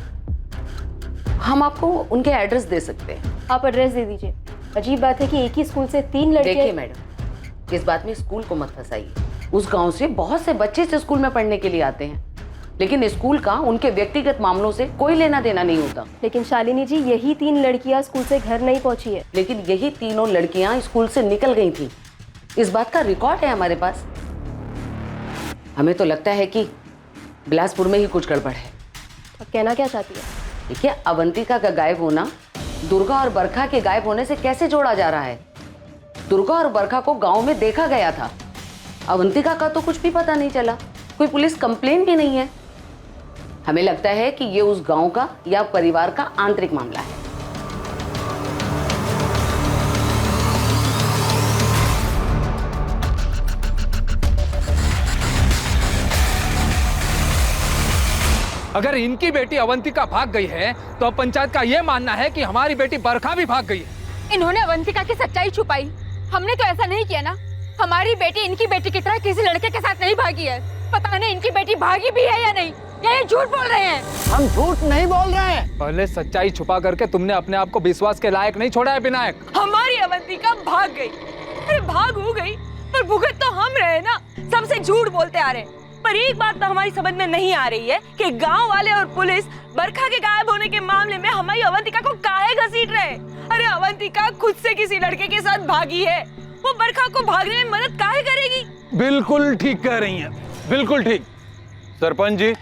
हम आपको उनके एड्रेस दे सकते हैं। आप एड्रेस दे दीजिए। अजीब बात है कि एक ही स्कूल से 3 लड़के। देखिए मैडम, इस बात में स्कूल को मत फंसाइए। उस गांव से बहुत से बच्चे इस स्कूल में पढ़ने के लिए आते हैं, लेकिन स्कूल का उनके व्यक्तिगत मामलों से कोई लेना देना नहीं होता। लेकिन शालिनी जी, यही 3 लड़कियां स्कूल से घर नहीं पहुंची है। लेकिन यही तीनों लड़कियां स्कूल से निकल गई थी, इस बात का रिकॉर्ड है हमारे पास। हमें तो लगता है कि बिलासपुर में ही कुछ गड़बड़ है। अब कहना क्या चाहती है? देखिए, अवंतिका का गायब होना दुर्गा और बरखा के गायब होने से कैसे जोड़ा जा रहा है? दुर्गा और बरखा को गांव में देखा गया था, अवंतिका का तो कुछ भी पता नहीं चला, कोई पुलिस कंप्लेन भी नहीं है। हमें लगता है कि ये उस गांव का या परिवार का आंतरिक मामला है। अगर इनकी बेटी अवंतिका भाग गई है तो अब पंचायत का यह मानना है कि हमारी बेटी बरखा भी भाग गई है। इन्होंने अवंतिका की सच्चाई छुपाई, हमने तो ऐसा नहीं किया ना। हमारी बेटी इनकी बेटी की तरह किसी लड़के के साथ नहीं भागी है। पता नहीं इनकी बेटी भागी भी है या नहीं, या ये झूठ बोल रहे हैं। हम झूठ नहीं बोल रहे हैं। पहले सच्चाई छुपा करके तुमने अपने आप को विश्वास के लायक नहीं छोड़ा है विनायक। हमारी अवंतिका भाग गई, अरे भाग हो गई, पर भुगत तो हम रहे ना, सबसे झूठ बोलते आ रहे। पर एक बात तो हमारी समझ में नहीं आ रही है कि गांव वाले और पुलिस बरखा के गायब होने के मामले में हमारी अवंतिका को काहे घसीट रहे। अरे अवंतिका खुद से किसी लड़के के साथ भागी है, वो बरखा को भागने में मदद काहे करेगी? बिल्कुल ठीक कह रही हैं, बिल्कुल ठीक। सरपंच जी,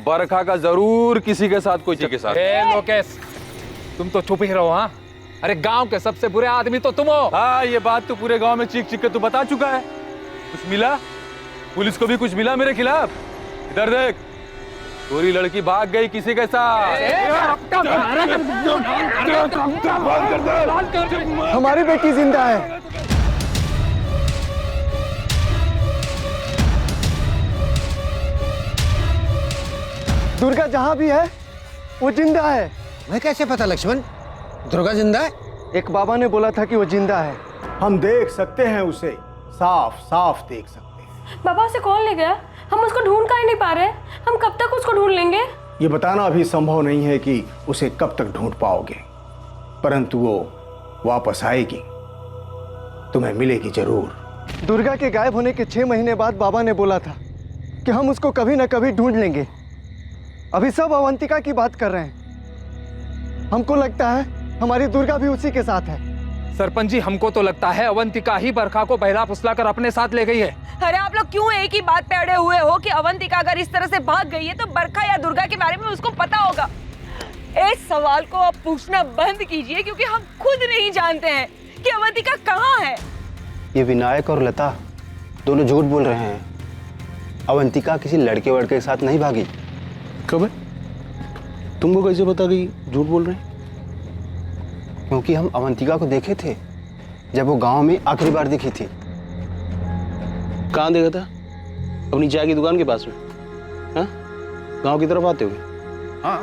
बरखा का जरूर किसी के साथ कोई के साथ। लोकेश, तुम तो चुप ही रहो। हाँ, अरे गांव के सबसे बुरे आदमी तो तुम हो। हाँ, ये बात तो पूरे गांव में चीख चीख के तू बता चुका है। कुछ मिला? पुलिस को भी कुछ मिला मेरे खिलाफ? इधर देख, पूरी लड़की भाग गई किसी के साथ। हमारी बेटी जिंदा है। दुर्गा जहां भी है वो जिंदा है। मैं कैसे पता लक्ष्मण, दुर्गा जिंदा है? एक बाबा ने बोला था कि वो जिंदा है। हम देख सकते हैं उसे, साफ साफ देख सकते हैं। बाबा उसे कौन ले गया? हम उसको ढूंढ काहे नहीं पा रहे? हम कब तक उसको ढूंढ लेंगे? ये बताना अभी संभव नहीं है कि उसे कब तक ढूंढ पाओगे, परंतु वो वापस आएगी, तुम्हें मिलेगी जरूर। दुर्गा के गायब होने के 6 महीने बाद बाबा ने बोला था कि हम उसको कभी न कभी ढूंढ लेंगे। अभी सब अवंतिका की बात कर रहे हैं। हमको लगता है हमारी दुर्गा भी उसी के साथ है। सरपंच जी, हमको तो लगता है अवंतिका ही बरखा को बहला फुसला कर अपने साथ ले गई है। अरे आप लोग क्यों एक ही बात पे अड़े हुए हो कि अवंतिका अगर इस तरह से भाग गई है तो बरखा या दुर्गा के बारे में उसको पता होगा? इस सवाल को आप पूछना बंद कीजिए, क्योंकि हम खुद नहीं जानते हैं कि अवंतिका कहाँ है। ये विनायक और लता दोनों झूठ बोल रहे हैं। अवंतिका किसी लड़के वड़के के साथ नहीं भागी। कब है? तुमको कैसे पता कि झूठ बोल रहे हैं? क्योंकि हम अवंतिका को देखे थे जब वो गांव में आखिरी बार दिखी थी। कहाँ देखा था? अपनी चाय की दुकान के पास में? हाँ, गांव की तरफ आते हुए? हाँ।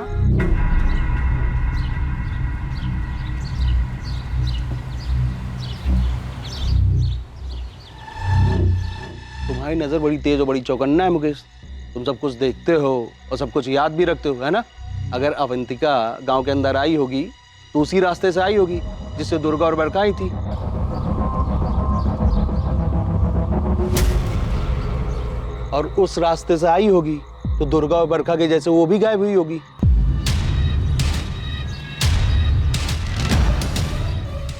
तुम्हारी नजर बड़ी तेज और बड़ी चौकन्ना है मुकेश। तुम सब कुछ देखते हो और सब कुछ याद भी रखते हो, है ना? अगर अवंतिका गांव के अंदर आई होगी तो उसी रास्ते से आई होगी जिससे दुर्गा और बरखा आई थी। और उस रास्ते से आई होगी तो दुर्गा और बरखा के जैसे वो भी गायब हुई होगी।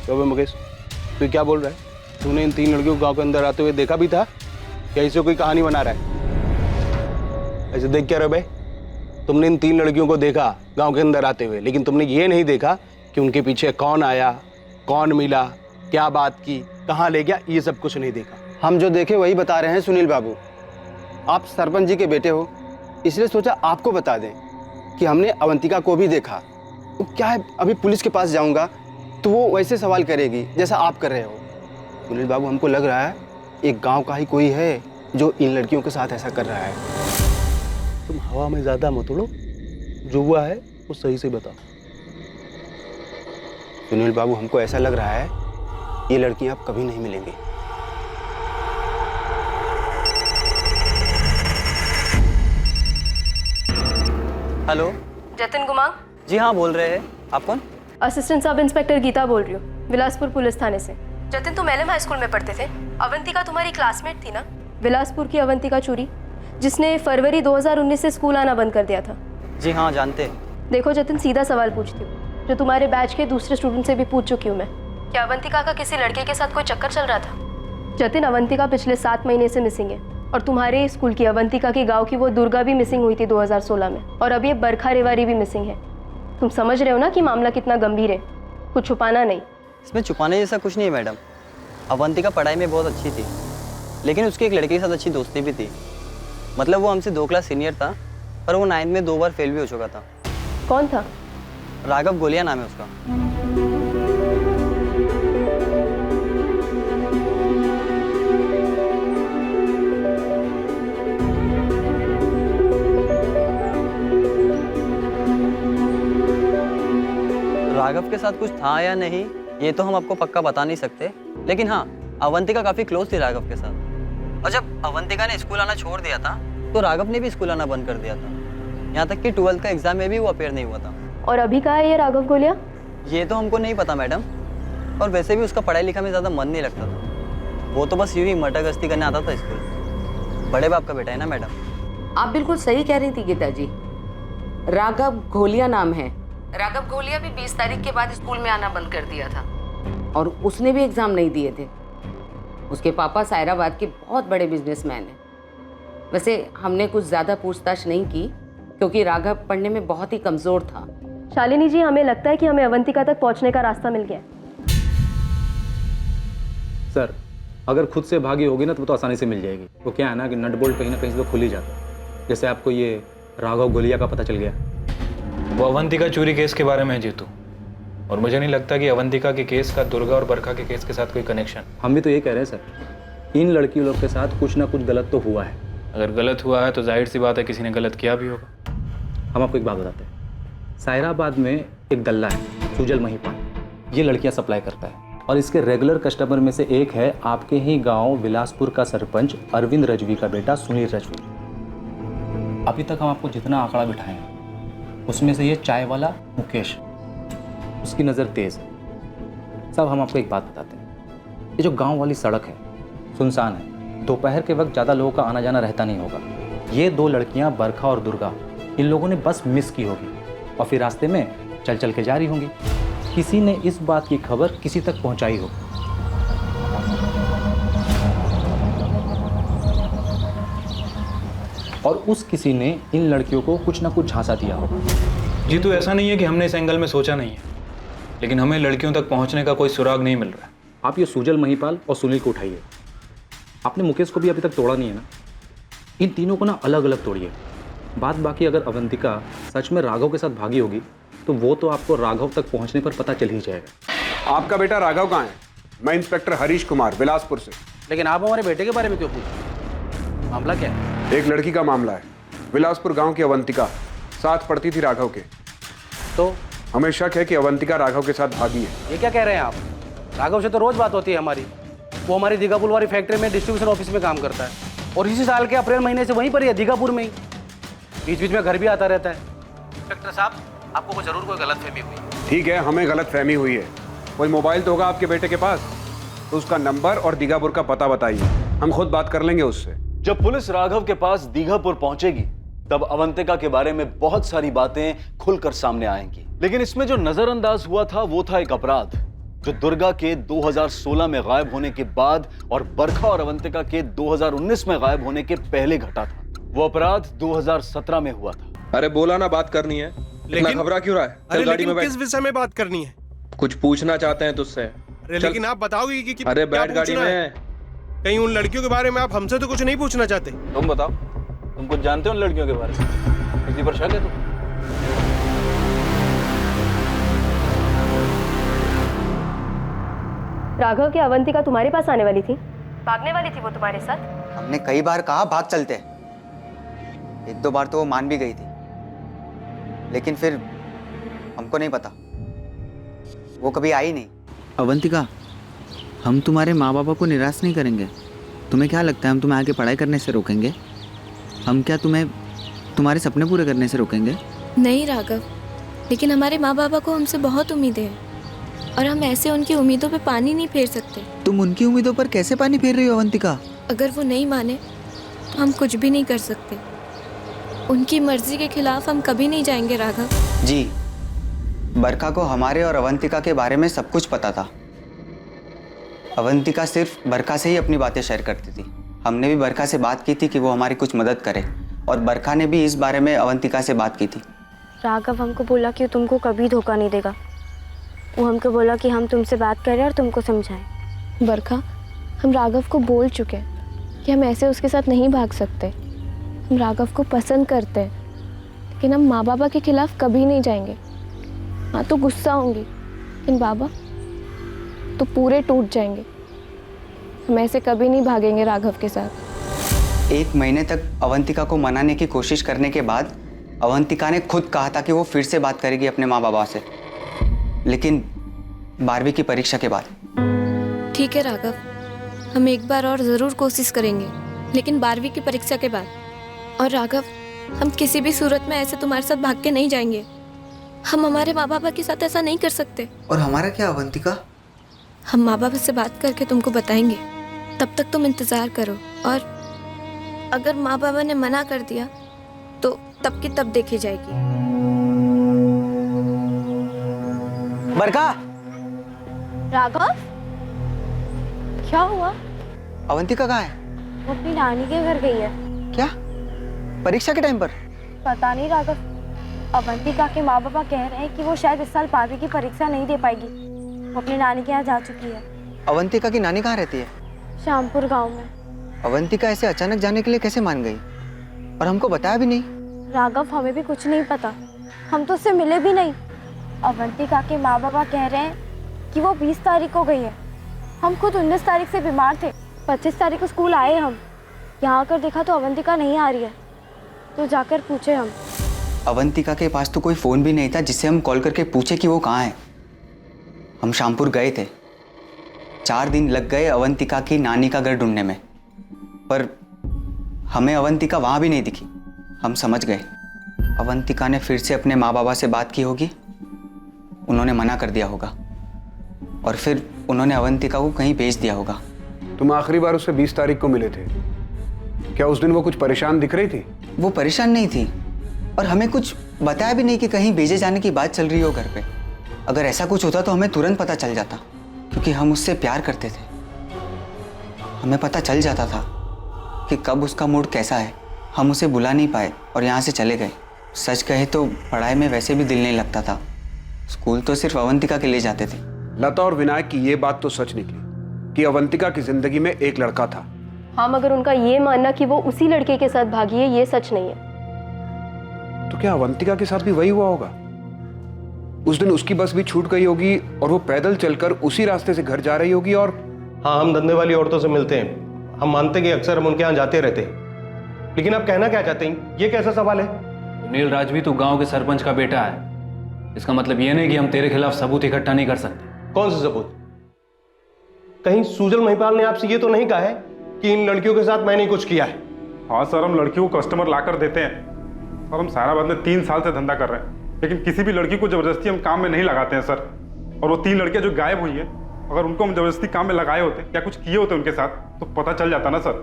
तो मुकेश, तू क्या बोल रहा है? तूने इन 3 लड़कियों को गांव के अंदर आते हुए देखा भी था या इसे कोई कहानी बना रहा है? ऐसे देख क्या रहे भाई? तुमने इन 3 लड़कियों को देखा गांव के अंदर आते हुए, लेकिन तुमने ये नहीं देखा कि उनके पीछे कौन आया, कौन मिला, क्या बात की, कहाँ ले गया, ये सब कुछ नहीं देखा। हम जो देखे वही बता रहे हैं सुनील बाबू। आप सरपंच जी के बेटे हो, इसलिए सोचा आपको बता दें कि हमने अवंतिका को भी देखा। तो क्या है, अभी पुलिस के पास जाऊंगा तो वो वैसे सवाल करेगी जैसा आप कर रहे हो। सुनील बाबू, हमको लग रहा है एक गांव का ही कोई है जो इन लड़कियों के साथ ऐसा कर रहा है। तुम हवा में ज्यादा मत उड़ो, जो हुआ है वो सही से बताओ। सुनील बाबू, हमको ऐसा लग रहा है ये लड़कियां अब कभी नहीं मिलेंगी। हेलो, जतिन गुमांग? जी हाँ, बोल रहे हैं। आप कौन? असिस्टेंट सब इंस्पेक्टर गीता बोल रही हूँ, बिलासपुर पुलिस थाने से। जतिन, तुम एलएम हाई स्कूल में पढ़ते थे। अवंतिका तुम्हारी क्लासमेट थी ना? बिलासपुर की अवंतिका चूरी, जिसने फरवरी 2019 से स्कूल आना बंद कर दिया था। जी हाँ, जानते। देखो जतिन, सीधा सवाल पूछती हूँ, जो तुम्हारे बैच के दूसरे स्टूडेंट से भी पूछ चुकी हूँ मैं। क्या अवंतिका का किसी लड़के के साथ कोई चक्कर चल रहा था? जतिन, अवंतिका पिछले 7 महीने से मिसिंग है, और तुम्हारे स्कूल की अवंतिका की गाँव की वो दुर्गा भी मिसिंग हुई थी 2016 में, और अब ये बरखा रेवारी भी मिसिंग है। तुम समझ रहे हो ना कि मामला कितना गंभीर है, कुछ छुपाना नहीं। इसमें छुपाने जैसा कुछ नहीं है मैडम। अवंतिका पढ़ाई में बहुत अच्छी थी, लेकिन उसके एक लड़के के साथ अच्छी दोस्ती भी थी। मतलब वो हमसे 2 क्लास सीनियर था, पर वो 9th में 2 बार फेल भी हो चुका था। कौन था? राघव गोलिया नाम है उसका। राघव के साथ कुछ था या नहीं ये तो हम आपको पक्का बता नहीं सकते, लेकिन हाँ, अवंतिका काफी क्लोज थी राघव के साथ। और जब अवंतिका ने स्कूल आना छोड़ दिया था तो राघव ने भी स्कूल आना बंद कर दिया था। यहाँ तक कि 12th का एग्जाम में भी वो अपेयर नहीं हुआ था। और अभी कहाँ है ये राघव गोलिया? ये तो हमको नहीं पता मैडम, और वैसे भी उसका पढ़ाई लिखाई में ज़्यादा मन नहीं लगता था। वो तो बस यूं ही मटक करने आता था स्कूल। बड़े बाप का बेटा है ना मैडम। आप बिल्कुल सही कह रही थी गीता जी। राघव घोलिया नाम है। राघव घोलिया भी 20 तारीख के बाद स्कूल में आना बंद कर दिया था और उसने भी एग्जाम नहीं दिए थे। उसके पापा सायराबाद के बहुत बड़े बिजनेसमैन हैं। वैसे हमने कुछ ज़्यादा पूछताछ नहीं की क्योंकि राघव पढ़ने में बहुत ही कमज़ोर था। शालिनी जी, हमें लगता है कि हमें अवंतिका तक पहुंचने का रास्ता मिल गया। सर, अगर खुद से भागी होगी ना तो आसानी से मिल जाएगी। वो क्या है ना कि नट बोल्ट कहीं ना कहीं से तो खुल ही जाता है। जैसे आपको ये राघव गोलिया का पता चल गया। वो अवंतिका चोरी केस के बारे में है जीतू, और मुझे नहीं लगता कि अवंतिका के केस का दुर्गा और बरखा के केस के साथ कोई कनेक्शन। हम भी तो ये कह रहे हैं सर, इन लड़की लोग के साथ कुछ ना कुछ गलत तो हुआ है। अगर गलत हुआ है तो जाहिर सी बात है किसी ने गलत किया भी होगा। हम आपको एक बात बताते हैं। सायराबाद में एक दल्ला है सुजल महिपाल, ये लड़कियां सप्लाई करता है और इसके रेगुलर कस्टमर में से एक है आपके ही गांव बिलासपुर का सरपंच अरविंद रजवी का बेटा सुनील रजवी। अभी तक हम आपको जितना आंकड़ा बिठाए हैं उसमें से ये चाय वाला मुकेश, उसकी नज़र तेज़ है। सब हम आपको एक बात बताते हैं, ये जो गांव वाली सड़क है सुनसान है, दोपहर के वक्त ज़्यादा लोगों का आना जाना रहता नहीं होगा। ये दो लड़कियां बरखा और दुर्गा, इन लोगों ने बस मिस की होगी और फिर रास्ते में चल चल के जा रही होंगी। किसी ने इस बात की खबर किसी तक पहुंचाई हो। और उस किसी ने इन लड़कियों को कुछ ना कुछ झांसा दिया होगा। जीतू, ऐसा नहीं है कि हमने इस एंगल में सोचा नहीं है, लेकिन हमें लड़कियों तक पहुंचने का कोई सुराग नहीं मिल रहा है। आप ये सुजल महिपाल और सुनील को उठाइए। आपने मुकेश को भी अभी तक तोड़ा नहीं है ना, इन तीनों को ना अलग अलग तोड़िए। बात बाकी अगर अवंतिका सच में राघव के साथ भागी होगी तो वो तो आपको राघव तक पहुंचने पर पता चल ही जाएगा। आपका बेटा राघव कहाँ है? मैं इंस्पेक्टर हरीश कुमार बिलासपुर से। लेकिन आप हमारे बेटे के बारे में क्यों पूछ? मामला क्या है? एक लड़की का मामला है। बिलासपुर गांव की अवंतिका साथ पढ़ती थी राघव के। तो हमें शक है कि अवंतिका राघव के साथ भागी है। ये क्या कह रहे हैं आप? राघव से तो रोज बात होती है हमारी। वो हमारी दीघापुर वाली फैक्ट्री में डिस्ट्रीब्यूशन ऑफिस में काम करता है और इसी साल के अप्रैल महीने से वहीं पर ही है, दीघापुर में ही। बीच बीच में घर भी आता रहता है। इंस्पेक्टर साहब, आपको को जरूर कोई गलतफहमी हुई। ठीक है, हमें गलतफहमी हुई है। कोई मोबाइल तो होगा आपके बेटे के पास, तो उसका नंबर और दीघापुर का पता बताइए, हम खुद बात कर लेंगे उससे। जब पुलिस राघव के पास दीघापुर पहुंचेगी तब अवंतिका के बारे में बहुत सारी बातें खुलकर सामने आएंगी। लेकिन इसमें जो नजरअंदाज हुआ था वो था एक अपराध जो दुर्गा के 2016 में गायब होने के बाद और बरखा और अवंतिका के 2019 में गायब होने के पहले घटा था। वो अपराध 2017 में हुआ था। अरे बोला ना बात करनी है, लेकिन घबरा क्यों रहा है? अरे गाड़ी में किस विषय में बात करनी है? कुछ पूछना चाहते हैं तुझसे। अरे लेकिन आप बताओगे कि अरे क्या बैठ गाड़ी पूछना है? में। कहीं उन लड़कियों के बारे में आप हमसे तो कुछ नहीं पूछना चाहते? तुम बताओ, तुम कुछ जानते हो उन लड़कियों के बारे में? किसी पर शक है तुम? राघव की अवंतिका तुम्हारे पास आने वाली थी? भागने वाली थी वो तुम्हारे साथ? हमने कई बार कहा भाग चलते, एक दो बार तो वो मान भी गई थी, लेकिन फिर हमको नहीं पता, वो कभी आई नहीं। अवंतिका, हम तुम्हारे माँ बाबा को निराश नहीं करेंगे। तुम्हें क्या लगता है हम तुम्हें आगे पढ़ाई करने से रोकेंगे? हम क्या तुम्हें तुम्हारे सपने पूरे करने से रोकेंगे? नहीं राघव, लेकिन हमारे माँ बाबा को हमसे बहुत उम्मीदें हैं और हम ऐसे उनकी उम्मीदों पे पानी नहीं फेर सकते। तुम उनकी उम्मीदों पर कैसे पानी फेर रही हो अवंतिका? अगर वो नहीं माने तो हम कुछ भी नहीं कर सकते। उनकी मर्जी के खिलाफ हम कभी नहीं जाएंगे राघव। जी, बरखा को हमारे और अवंतिका के बारे में सब कुछ पता था। अवंतिका सिर्फ बरखा से ही अपनी बातें शेयर करती थी। हमने भी बरखा से बात की थी कि वो हमारी कुछ मदद करे और बरखा ने भी इस बारे में अवंतिका से बात की थी। राघव हमको बोला कि तुमको कभी धोखा नहीं देगा। वो हमको बोला कि हम तुमसे बात करें और तुमको समझाएं। बरखा, हम राघव को बोल चुके हैं कि हम ऐसे उसके साथ नहीं भाग सकते। हम राघव को पसंद करते हैं, लेकिन हम माँ बाबा के खिलाफ कभी नहीं जाएंगे। हाँ तो गुस्सा होंगी, लेकिन बाबा तो पूरे टूट जाएंगे। हम ऐसे कभी नहीं भागेंगे राघव के साथ। 1 महीने तक अवंतिका को मनाने की कोशिश करने के बाद अवंतिका ने खुद कहा था कि वो फिर से बात करेगी अपने माँ बाबा से, लेकिन 12वीं की परीक्षा के बाद। ठीक है राघव, हम एक बार और ज़रूर कोशिश करेंगे, लेकिन 12वीं की परीक्षा के बाद। और राघव, हम किसी भी सूरत में ऐसे तुम्हारे साथ भाग के नहीं जाएंगे। हम हमारे माँ बाबा के साथ ऐसा नहीं कर सकते। और हमारा क्या अवंतिका? हम माँ बाबा से बात करके तुमको बताएंगे, तब तक तुम इंतज़ार करो, और अगर माँ बाबा ने मना कर दिया तो तब की तब देखी जाएगी। बरका, राघव, क्या हुआ? अवंतिका कहाँ है? वो अपनी नानी के घर गई है। क्या? परीक्षा के टाइम पर? पता नहीं राघव, अवंतिका के माँ बाबा कह रहे हैं कि वो शायद इस साल 12वीं की परीक्षा नहीं दे पाएगी। वो अपनी नानी के यहाँ जा चुकी है। अवंतिका की नानी कहाँ रहती है? श्यामपुर गांव में। अवंतिका ऐसे अचानक जाने के लिए कैसे मान गई, और हमको बताया भी नहीं? राघव, हमें भी कुछ नहीं पता, हम तो उससे मिले भी नहीं। अवंतिका के माँ बाबा कह रहे हैं कि वो 20 तारीख को गई है। हम खुद 19 तारीख से बीमार थे, 25 तारीख को स्कूल आए। हम यहाँ आकर देखा तो अवंतिका नहीं आ रही है, तो जाकर पूछे हम। अवंतिका के पास तो कोई फ़ोन भी नहीं था जिससे हम कॉल करके पूछे कि वो कहाँ है। हम श्यामपुर गए थे, 4 दिन लग गए अवंतिका की नानी का घर ढूंढने में, पर हमें अवंतिका वहाँ भी नहीं दिखी। हम समझ गए अवंतिका ने फिर से अपने माँ बाबा से बात की होगी, उन्होंने मना कर दिया होगा, और फिर उन्होंने अवंतिका को कहीं भेज दिया होगा। तुम आखिरी बार उससे 20 तारीख को मिले थे, क्या उस दिन वो कुछ परेशान दिख रही थी? वो परेशान नहीं थी, और हमें कुछ बताया भी नहीं कि कहीं भेजे जाने की बात चल रही हो घर पे। अगर ऐसा कुछ होता तो हमें तुरंत पता चल जाता, क्योंकि हम उससे प्यार करते थे। हमें पता चल जाता था कि कब उसका मूड कैसा है। हम उसे बुला नहीं पाए और यहाँ से चले गए। सच कहे तो पढ़ाई में वैसे भी दिल नहीं लगता था, स्कूल तो सिर्फ अवंतिका के लिए जाते थे। लता और विनायक की ये बात तो सच निकली कि अवंतिका की जिंदगी में एक लड़का था। हाँ, मगर उनका ये मानना कि वो उसी लड़के के साथ भागी है, ये सच नहीं है। तो क्या अवंतिका के साथ भी वही हुआ होगा? उस दिन उसकी बस भी छूट गई होगी और वो पैदल चलकर उसी रास्ते से घर जा रही होगी। और हाँ, हम धंधे वाली औरतों से मिलते हैं, हम मानते हैं कि अक्सर हम उनके यहाँ जाते रहते हैं, लेकिन आप कहना क्या चाहते हैं? ये कैसा सवाल है? सुनील राजवी, तू गांव के सरपंच का बेटा है, इसका मतलब ये नहीं कि हम तेरे खिलाफ सबूत इकट्ठा नहीं कर सकते। कौन से सबूत? कहीं सुजल महिपाल ने आपसे ये तो नहीं कहा है कि इन लड़कियों के साथ मैंने कुछ किया है? हाँ सर, हम लड़कियों को कस्टमर लाकर देते हैं और हम सायराबाद में 3 साल से धंधा कर रहे हैं, लेकिन किसी भी लड़की को जबरदस्ती हम काम में नहीं लगाते हैं सर। और वो 3 लड़कियां जो गायब हुई हैं, अगर उनको हम जबरदस्ती काम में लगाए होते या कुछ किए होते उनके साथ तो पता चल जाता ना सर।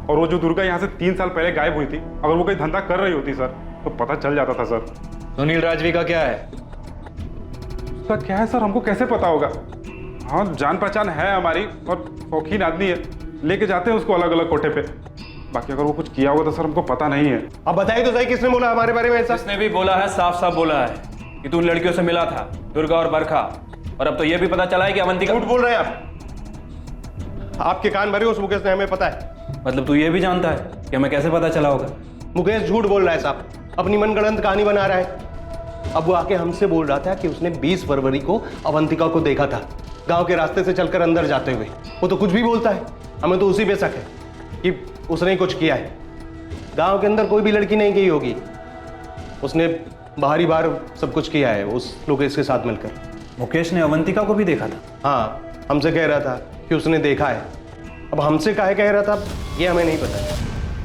और वो जो दुर्गा यहाँ से 3 साल पहले गायब हुई थी, अगर वो कोई धंधा कर रही होती सर तो पता चल जाता था सर। सुनील राजवी का क्या है? उसका क्या है सर, हमको कैसे पता होगा? हाँ, जान पहचान है हमारी और शौकीन आदमी है, लेके जाते हैं उसको अलग अलग कोठे पे। बाकी अगर वो कुछ किया होगा तो सर हमको पता नहीं है। अब बताइए तो सही, किसने बोला हमारे बारे में ऐसा? जिसने भी बोला है साफ साफ बोला है कि तू उन लड़कियों से मिला था, दुर्गा और बरखा, और अब तो ये भी पता चला है कि अवंतिका। झूठ बोल रहे हैं आप, आपके कान भरे उस मुकेश ने, हमें पता है। मतलब तू ये भी जानता है कि हमें कैसे पता चला होगा? मुकेश झूठ बोल रहा है साहब, अपनी मनगढ़ंत कहानी बना रहा है। अब वो आके हमसे बोल रहा था कि उसने 20 फरवरी को अवंतिका को देखा था गांव के रास्ते से चलकर अंदर जाते हुए। वो तो कुछ भी बोलता है, हमें तो उसी पे शक है कि उसने ही कुछ किया है। गांव के अंदर कोई भी लड़की नहीं गई होगी, उसने बाहरी बार सब कुछ किया है उस लोकेश के साथ मिलकर। मुकेश ने अवंतिका को भी देखा था? हाँ, हमसे कह रहा था कि उसने देखा है। अब हमसे काहे कह रहा था ये हमें नहीं पता।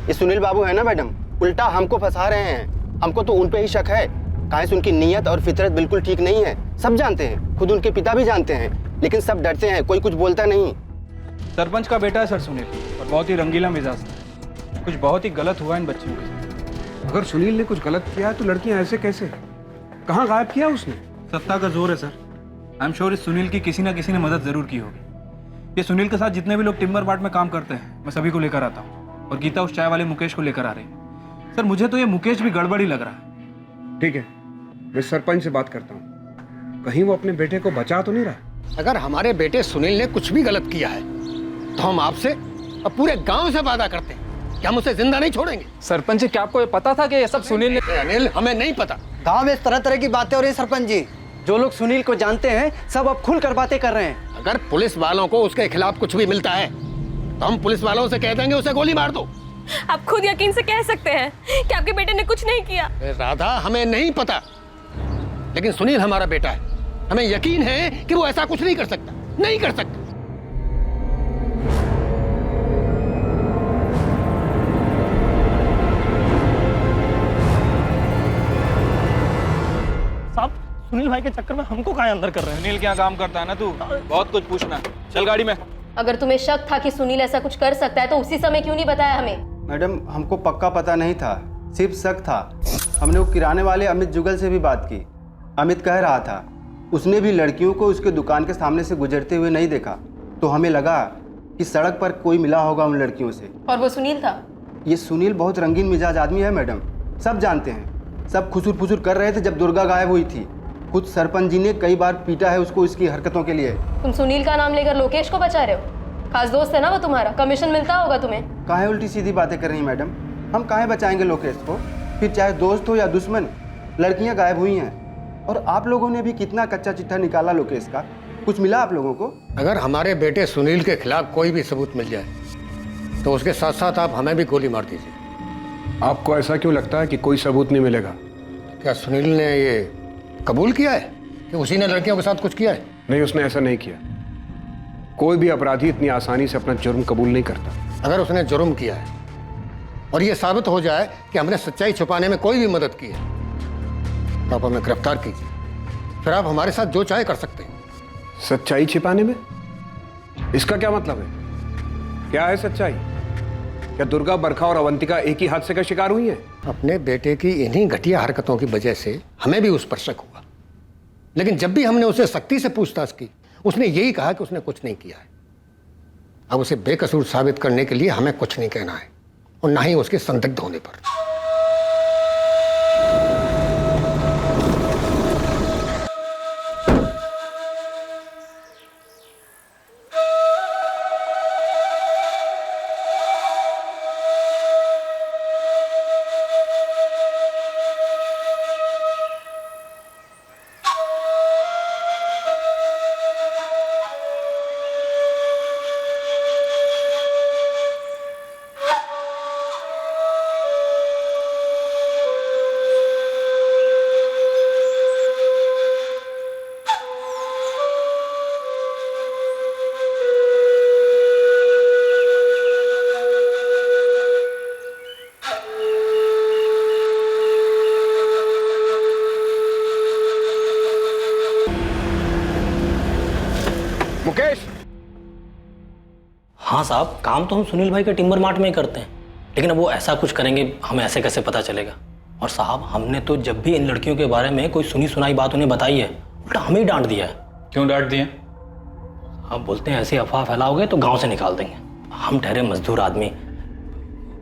ये सुनील बाबू है ना मैडम, उल्टा हमको फंसा रहे हैं। हमको तो उन पे ही शक है, काहे से उनकी नीयत और फितरत बिल्कुल ठीक नहीं है। सब जानते हैं, खुद उनके पिता भी जानते हैं, लेकिन सब डरते हैं, कोई कुछ बोलता नहीं। सरपंच का बेटा है सर सुनील, और बहुत ही रंगीला मिजाज है। कुछ बहुत ही गलत हुआ इन बच्चियों के साथ। अगर सुनील ने कुछ गलत किया तो लड़कियां ऐसे कैसे? कहाँ गायब किया उसने? सत्ता का जोर है सर। आई एम श्योर इस सुनील की किसी ना किसी ने मदद जरूर की होगी। ये सुनील के साथ जितने भी लोग टिम्बर मार्ट में काम करते हैं, मैं सभी को लेकर आता हूँ, और गीता उस चाय वाले मुकेश को लेकर आ रही है। सर मुझे तो ये मुकेश भी गड़बड़ी लग रहा है। ठीक है, मैं सरपंच से बात करता हूँ, कहीं वो अपने बेटे को बचा तो नहीं रहा। अगर हमारे बेटे सुनील ने कुछ भी गलत किया है तो हम आपसे और पूरे गांव से वादा करते हैं कि हम उसे जिंदा नहीं छोड़ेंगे। सरपंच जी, क्या आपको ये पता था कि ये सब सुनील ने? अनिल, हमें नहीं पता। गांव में इस तरह तरह की बातें हो रही है सरपंच जी। जो लोग सुनील को जानते हैं सब अब खुलकर बातें कर रहे हैं। अगर पुलिस वालों को उसके खिलाफ कुछ भी मिलता है तो हम पुलिस वालों से कह देंगे उसे गोली मार दो। आप खुद यकीन से कह सकते हैं कि आपके बेटे ने कुछ नहीं किया। राधा, हमें नहीं पता, लेकिन सुनील हमारा बेटा है, हमें यकीन है कि वो ऐसा कुछ नहीं कर सकता, नहीं कर सकता। साहब, सुनील भाई के चक्कर में हमको कहाँ अंदर कर रहे हैं? सुनील क्या काम करता है ना तू, बहुत कुछ पूछना। चल गाड़ी में। अगर तुम्हें शक था कि सुनील ऐसा कुछ कर सकता है तो उसी समय क्यों नहीं बताया हमें? मैडम हमको पक्का पता नहीं था, सिर्फ शक था। हमने वो किराने वाले अमित जुगल से भी बात की। अमित कह रहा था उसने भी लड़कियों को उसके दुकान के सामने से गुजरते हुए नहीं देखा, तो हमें लगा कि सड़क पर कोई मिला होगा उन लड़कियों से। और वो सुनील था? ये सुनील बहुत रंगीन मिजाज आदमी है मैडम, सब जानते हैं। सब खुसुर फुसुर कर रहे थे जब दुर्गा गायब हुई थी। खुद सरपंच जी ने कई बार पीटा है उसको इसकी हरकतों के लिए। तुम सुनील का नाम लेकर लोकेश को बचा रहे हो? खास दोस्त है ना वो तुम्हारा, कमीशन मिलता होगा तुम्हें। काहे उल्टी सीधी बातें कर रही हैं मैडम? हम काहे बचाएंगे लोकेश को? फिर चाहे दोस्त हो या दुश्मन, लड़कियां गायब हुई हैं। और आप लोगों ने भी कितना कच्चा चिट्ठा निकाला लोकेश का, कुछ मिला आप लोगों को? अगर हमारे बेटे सुनील के खिलाफ कोई भी सबूत मिल जाए तो उसके साथ साथ आप हमें भी गोली मार दीजिए। आपको ऐसा क्यों लगता है कि कोई सबूत नहीं मिलेगा? क्या सुनील ने ये कबूल किया है कि उसी ने लड़कियों के साथ कुछ किया है? नहीं, उसने ऐसा नहीं किया। कोई भी अपराधी इतनी आसानी से अपना जुर्म कबूल नहीं करता। अगर उसने जुर्म किया है और ये साबित हो जाए कि हमने सच्चाई छुपाने में कोई भी मदद की है तो आप हमें गिरफ्तार कीजिए, फिर आप हमारे साथ जो चाहे कर सकते हैं। सच्चाई छिपाने में? इसका क्या मतलब है? क्या है सच्चाई? क्या दुर्गा, बरखा और अवंतिका एक ही हादसे का शिकार हुई हैं? अपने बेटे की इन्हीं घटिया हरकतों की वजह से हमें भी उस पर शक हुआ, लेकिन जब भी हमने उसे सख्ती से पूछताछ की उसने यही कहा कि उसने कुछ नहीं किया है। अब उसे बेकसूर साबित करने के लिए हमें कुछ नहीं कहना है और ना ही उसके संदिग्ध होने पर। मुकेश! हाँ साहब, काम तो हम सुनील भाई के टिम्बर मार्ट में ही करते हैं, लेकिन अब वो ऐसा कुछ करेंगे हमें ऐसे कैसे पता चलेगा? और साहब हमने तो जब भी इन लड़कियों के बारे में कोई सुनी सुनाई बात उन्हें बताई है, उल्टा हमें ही डांट दिया है। क्यों डांट दिए? आप बोलते हैं ऐसी अफवाह फैलाओगे तो गांव से निकाल देंगे। हम ठहरे मजदूर आदमी,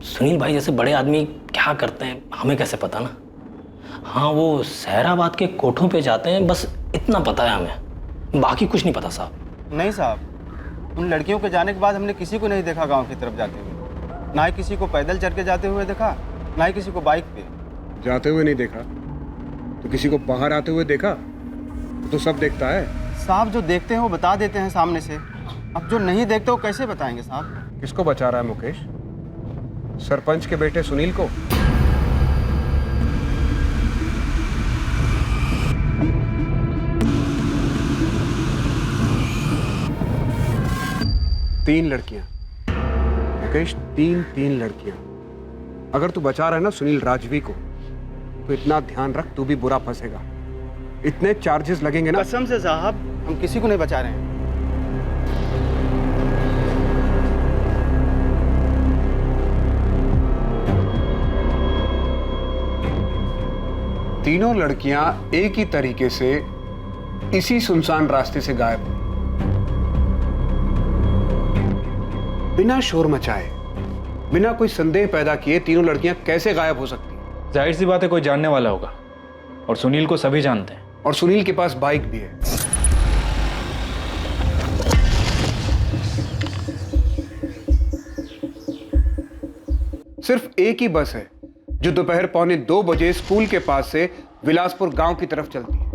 सुनील भाई जैसे बड़े आदमी क्या करते हैं हमें कैसे पता ना। हाँ, वो सहराबाद के कोठों पे जाते हैं, बस इतना पता है हमें, बाकी कुछ नहीं पता साहब। नहीं साहब, उन लड़कियों के जाने के बाद हमने किसी को नहीं देखा गांव की तरफ जाते हुए। ना ही किसी को पैदल चल के जाते हुए देखा, ना ही किसी को बाइक पे जाते हुए नहीं देखा तो किसी को बाहर आते हुए देखा? तो सब देखता है साहब। जो देखते हैं वो बता देते हैं सामने से, अब जो नहीं देखते वो कैसे बताएंगे साहब? किसको बचा रहा है मुकेश? सरपंच के बेटे सुनील को? तीन लड़कियां मुकेश, तीन लड़कियां। अगर तू बचा रहा है ना सुनील राजवी को, तो इतना ध्यान रख तू भी बुरा फंसेगा। इतने चार्जेस लगेंगे ना। कसम से साहब, हम किसी को नहीं बचा रहे हैं। तीनों लड़कियां एक ही तरीके से इसी सुनसान रास्ते से गायब हुई, बिना शोर मचाए, बिना कोई संदेह पैदा किए। तीनों लड़कियां कैसे गायब हो सकती हैं? जाहिर सी बात है कोई जानने वाला होगा, और सुनील को सभी जानते हैं। और सुनील के पास बाइक भी है। सिर्फ एक ही बस है जो दोपहर 1:45 बजे स्कूल के पास से विलासपुर गांव की तरफ चलती है।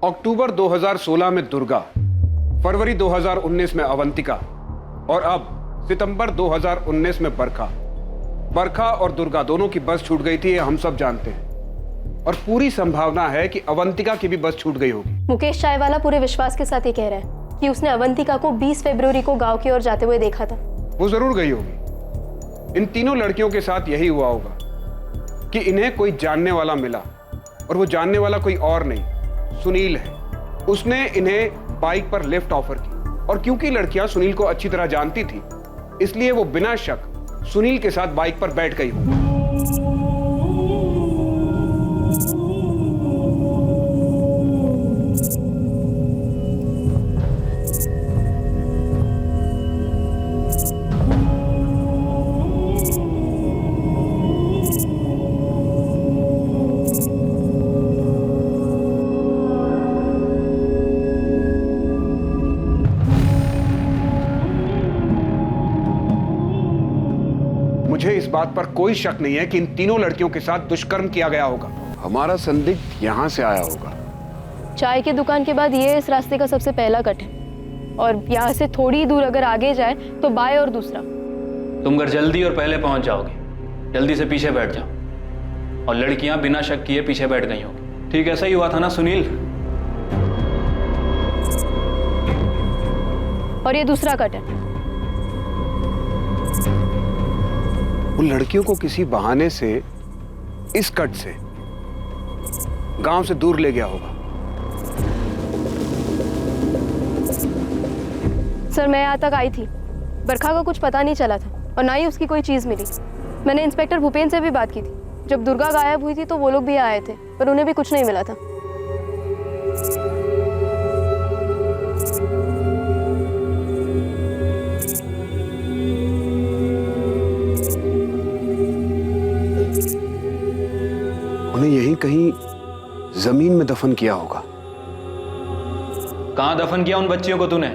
अक्टूबर 2016 में दुर्गा, फरवरी 2019 में अवंतिका और अब सितंबर 2019 में बरखा। बरखा और दुर्गा दोनों की बस छूट गई थी, ये हम सब जानते हैं। और पूरी संभावना है कि अवंतिका की भी बस छूट गई होगी। मुकेश चायवाला पूरे विश्वास के साथ ये कह रहा है कि उसने अवंतिका को 20 फरवरी को गांव की ओर जाते हुए देखा था। वो जरूर गई होगी। इन तीनों लड़कियों के साथ यही हुआ होगा कि इन्हें कोई जानने वाला मिला और वो जानने वाला कोई और नहीं, सुनील है। उसने इन्हें बाइक पर लिफ्ट ऑफर की, और क्योंकि लड़कियां सुनील को अच्छी तरह जानती थी, इसलिए वो बिना शक सुनील के साथ बाइक पर बैठ गई होगी। मुझे इस बात पर कोई शक नहीं है कि इन तीनों लड़कियों के साथ दुष्कर्म किया गया होगा। हमारा संदिग्ध यहाँ से आया होगा। चाय की दुकान के बाद ये इस रास्ते का सबसे पहला कट है, और यहाँ से थोड़ी दूर अगर आगे जाए तो बाएं और दूसरा। तुम घर जल्दी और पहले पहुंच जाओगे। जल्दी से पीछे बैठ जाओ। और लड़कियां बिना शक किए पीछे बैठ गई होगी। ठीक ऐसा ही हुआ था ना सुनील? और ये दूसरा कट है। उन लड़कियों को किसी बहाने से इस कट से गांव से दूर ले गया होगा। सर, मैं यहाँ तक आई थी, बरखा का कुछ पता नहीं चला था और ना ही उसकी कोई चीज़ मिली। मैंने इंस्पेक्टर भूपेन से भी बात की थी। जब दुर्गा गायब हुई थी तो वो लोग भी आए थे, पर उन्हें भी कुछ नहीं मिला था। उन्हें यहीं कहीं जमीन में दफन किया होगा। कहां दफन किया उन बच्चियों को तूने?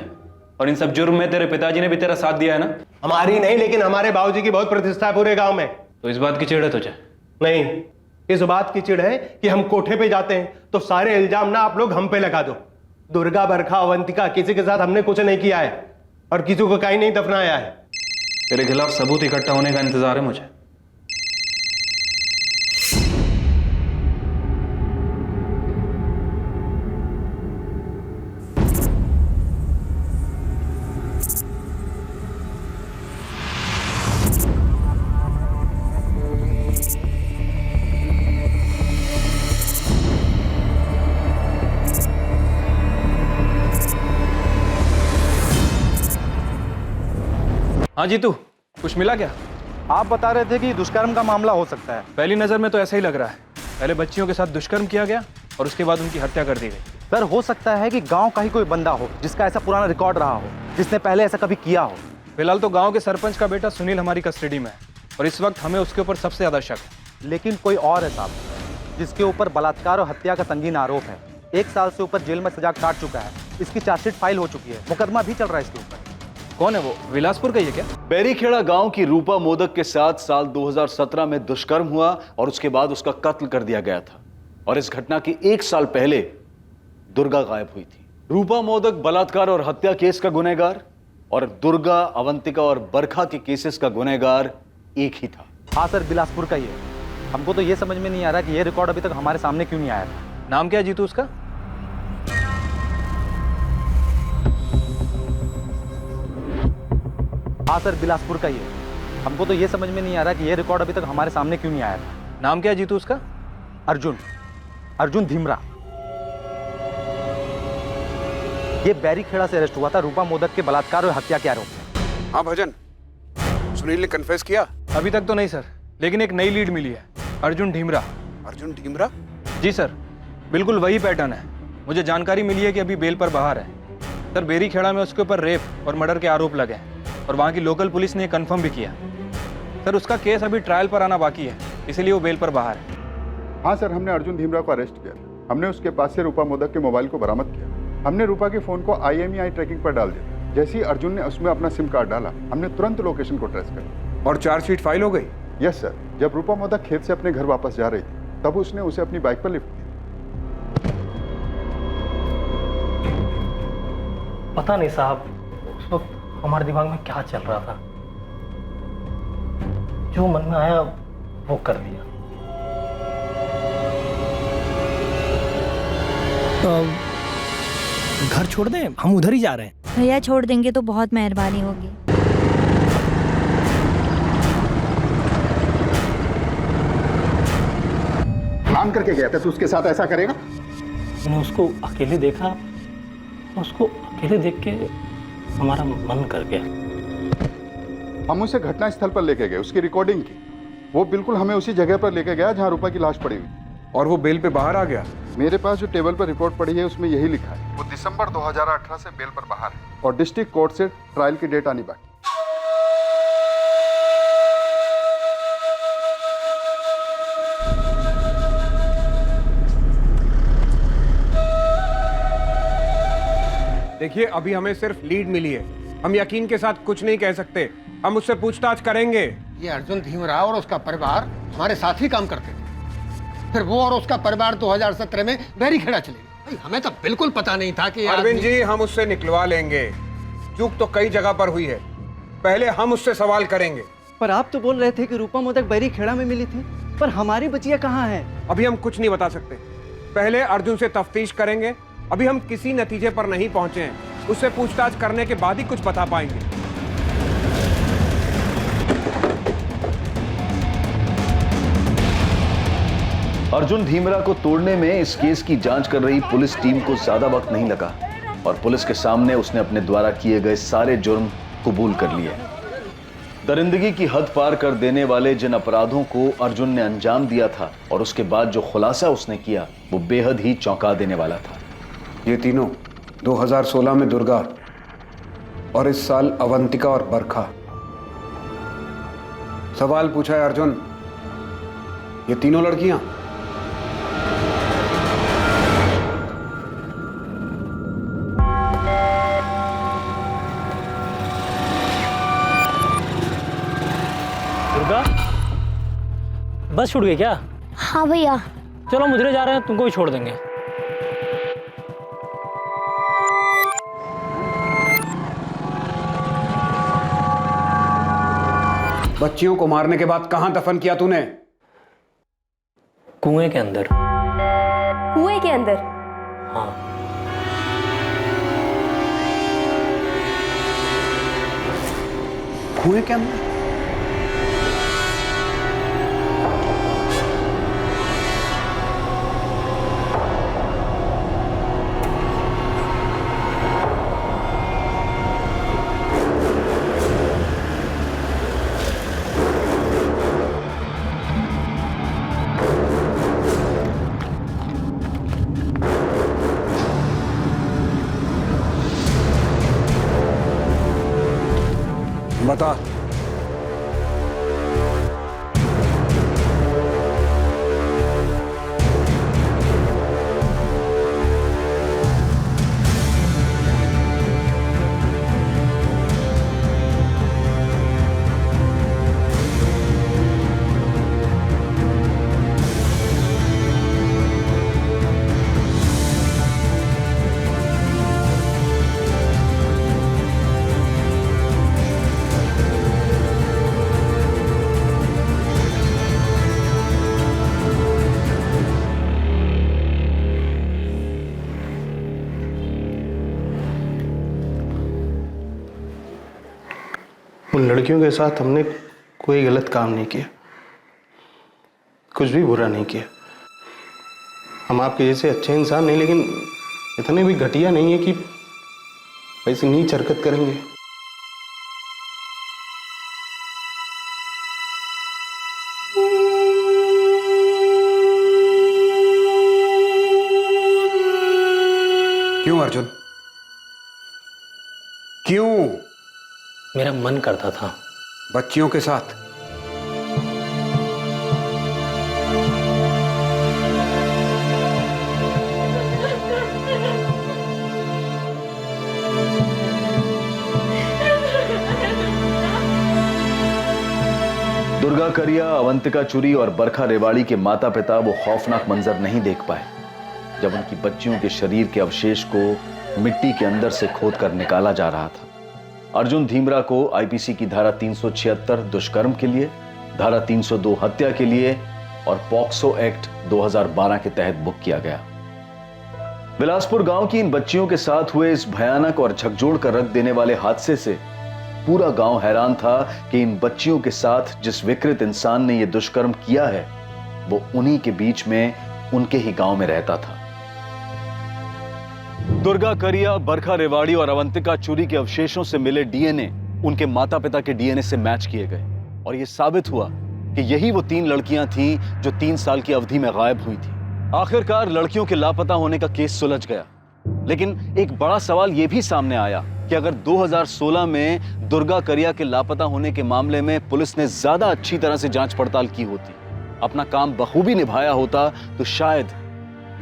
और इन सब जुर्म में तेरे पिताजी ने भी तेरा साथ दिया है ना? हमारी नहीं, लेकिन हमारे बाबूजी की बहुत प्रतिष्ठा है पूरे गांव में। तो इस बात की चिढ़ है तुझे? नहीं, इस बात की चिढ़ है कि हम कोठे पे जाते हैं तो सारे इल्जाम ना आप लोग हम पे लगा दो। दुर्गा, बरखा, अवंतिका, किसी के साथ हमने कुछ नहीं किया है और किसी को कहीं नहीं दफनाया है। तेरे खिलाफ सबूत इकट्ठा होने का इंतजार है मुझे। हाँ जीतू, कुछ मिला क्या? आप बता रहे थे कि दुष्कर्म का मामला हो सकता है। पहली नजर में तो ऐसा ही लग रहा है। पहले बच्चियों के साथ दुष्कर्म किया गया और उसके बाद उनकी हत्या कर दी गई। सर, हो सकता है कि गांव का ही कोई बंदा हो जिसका ऐसा पुराना रिकॉर्ड रहा हो, जिसने पहले ऐसा कभी किया हो। फिलहाल तो गांव के सरपंच का बेटा सुनील हमारी कस्टडी में है और इस वक्त हमें उसके ऊपर सबसे ज्यादा शक है। लेकिन कोई और है साहब, जिसके ऊपर बलात्कार और हत्या का संगीन आरोप है। 1 साल से ऊपर जेल में सजा काट चुका है। इसकी चार्जशीट फाइल हो चुकी है, मुकदमा भी चल रहा है इसके ऊपर। कौन है वो? विलासपुर का ही है क्या? बैरीखेड़ा गांव की रूपा मोदक के साथ साल 2017 में दुष्कर्म हुआ और उसके बाद उसका कत्ल कर दिया गया था। और इस घटना के 1 साल पहले दुर्गा गायब हुई थी। रूपा मोदक बलात्कार और हत्या केस का गुनहगार और दुर्गा, अवंतिका और बरखा के केसेस का गुनहगार एक ही था। हाँ सर, बिलासपुर का ही है। हमको तो ये समझ में नहीं आ रहा कि ये रिकॉर्ड अभी तक हमारे सामने क्यों नहीं आया था। नाम क्या है जीतू उसका? हाँ सर, बिलासपुर का ही है। हमको तो ये समझ में नहीं आ रहा कि ये रिकॉर्ड अभी तक हमारे सामने क्यों नहीं आया था। नाम क्या है जीतू उसका? अर्जुन धीमरा। ये बैरीखेड़ा से अरेस्ट हुआ था रूपा मोदक के बलात्कार और हत्या के आरोप में। हाँ भजन, सुनील ने कन्फेस किया? अभी तक तो नहीं सर, लेकिन एक नई लीड मिली है। अर्जुन ढीमरा। अर्जुन ढीमरा? जी सर, बिल्कुल वही पैटर्न है। मुझे जानकारी मिली है कि अभी बेल पर बाहर है। सर, बैरीखेड़ा में उसके ऊपर रेप और मर्डर के आरोप लगे हैं और वहाँ की लोकल पुलिस ने कंफर्म भी किया। सर, उसका केस अभी ट्रायल पर आना बाकी है, इसीलिए वो बेल पर बाहर है। हाँ सर, हमने अर्जुन धीमरा को अरेस्ट किया। हमने उसके पास से रूपा मोदक के मोबाइल को बरामद किया। हमने रूपा के फोन को IMEI ट्रैकिंग पर डाल दिया। जैसे ही अर्जुन ने उसमें अपना सिम कार्ड डाला, हमने तुरंत लोकेशन को ट्रेस कर। और चार्जशीट फाइल हो गई? Yes sir. जब रूपा मोदक खेत से अपने घर वापस जा रही थी, तब उसने उसे अपनी बाइक पर लिफ्ट दी। पता नहीं साहब, उस वक्त हमारे दिमाग में क्या चल रहा था। जो मन में आया वो कर दिया। तो घर छोड़ दें, हम उधर ही जा रहे हैं। भैया छोड़ देंगे तो बहुत मेहरबानी होगी। काम करके गया था, तो उसके साथ ऐसा करेगा? मैंने उसको अकेले देखा, उसको अकेले देख के हमारा मन कर गया। हम उसे घटना स्थल पर लेके गए, उसकी रिकॉर्डिंग की। वो बिल्कुल हमें उसी जगह पर लेके गया जहाँ रूपा की लाश पड़ी हुई। और वो बेल पे बाहर आ गया? मेरे पास जो टेबल पर रिपोर्ट पड़ी है उसमें यही लिखा है, वो दिसंबर 2018 से बेल पर बाहर है और डिस्ट्रिक्ट कोर्ट से ट्रायल की डेट आनी बाकी। देखिए, अभी हमें सिर्फ लीड मिली है, हम यकीन के साथ कुछ नहीं कह सकते। हम उससे पूछताछ करेंगे। ये अर्जुन धीमराव और उसका परिवार हमारे साथ ही काम करते थे, फिर वो और उसका परिवार 2017 में बैरीखेड़ा चले गए। हमें तो बिल्कुल पता नहीं था कि अरविंद जी, हम उससे निकलवा लेंगे। चूक तो कई जगह पर हुई है, पहले हम उससे सवाल करेंगे। पर आप तो बोल रहे थे कि रूपा मोदक बैरीखेड़ा में मिली थी, पर हमारी बचिया कहाँ है? अभी हम कुछ नहीं बता सकते, पहले अर्जुन से तफ्तीश करेंगे। अभी हम किसी नतीजे पर नहीं पहुंचे हैं, उससे पूछताछ करने के बाद ही कुछ बता पाएंगे। अर्जुन धीमरा को तोड़ने में इस केस की जांच कर रही पुलिस टीम को ज्यादा वक्त नहीं लगा और पुलिस के सामने उसने अपने द्वारा किए गए सारे जुर्म कबूल कर लिए। दरिंदगी की हद पार कर देने वाले जिन अपराधों को अर्जुन ने अंजाम दिया था और उसके बाद जो खुलासा उसने किया, वो बेहद ही चौंका देने वाला था। ये तीनों 2016 में दुर्गा और इस साल अवंतिका और बरखा। सवाल पूछा है अर्जुन, ये तीनों लड़कियां दुर्गा, बस छूट गई क्या? हाँ भैया। चलो हम उधर जा रहे हैं, तुमको भी छोड़ देंगे। बच्चियों को मारने के बाद कहां दफन किया तूने? कुएं के अंदर। कुएं के अंदर? हाँ। कुएं के अंदर? बता। उन लड़कियों के साथ हमने कोई गलत काम नहीं किया, कुछ भी बुरा नहीं किया। हम आपके जैसे अच्छे इंसान नहीं, लेकिन इतने भी घटिया नहीं है कि ऐसी नीच हरकत करेंगे। क्यों अर्जुन, क्यों? मेरा मन करता था। बच्चियों के साथ? दुर्गा करिया, अवंतिका चुरी और बरखा रेवाड़ी के माता पिता वो खौफनाक मंजर नहीं देख पाए जब उनकी बच्चियों के शरीर के अवशेष को मिट्टी के अंदर से खोदकर निकाला जा रहा था। अर्जुन धीमरा को आईपीसी की धारा 376 दुष्कर्म के लिए, धारा 302 हत्या के लिए और पॉक्सो एक्ट 2012 के तहत बुक किया गया। बिलासपुर गांव की इन बच्चियों के साथ हुए इस भयानक और झकझोर कर रख देने वाले हादसे से पूरा गांव हैरान था कि इन बच्चियों के साथ जिस विकृत इंसान ने यह दुष्कर्म किया है, वो उन्हीं के बीच में उनके ही गांव में रहता था। दुर्गा करिया, बरखा रेवाड़ी और अवंतिका चूरी के अवशेषों से मिले डीएनए उनके माता पिता के डीएनए से मैच किए गए और यह साबित हुआ कि यही वो 3 लड़कियां थीं जो 3 साल की अवधि में गायब हुई थी। आखिरकार लड़कियों के लापता होने का केस सुलझ गया, लेकिन एक बड़ा सवाल यह भी सामने आया कि अगर 2016 में दुर्गा करिया के लापता होने के मामले में पुलिस ने ज्यादा अच्छी तरह से जांच पड़ताल की होती, अपना काम बखूबी निभाया होता, तो शायद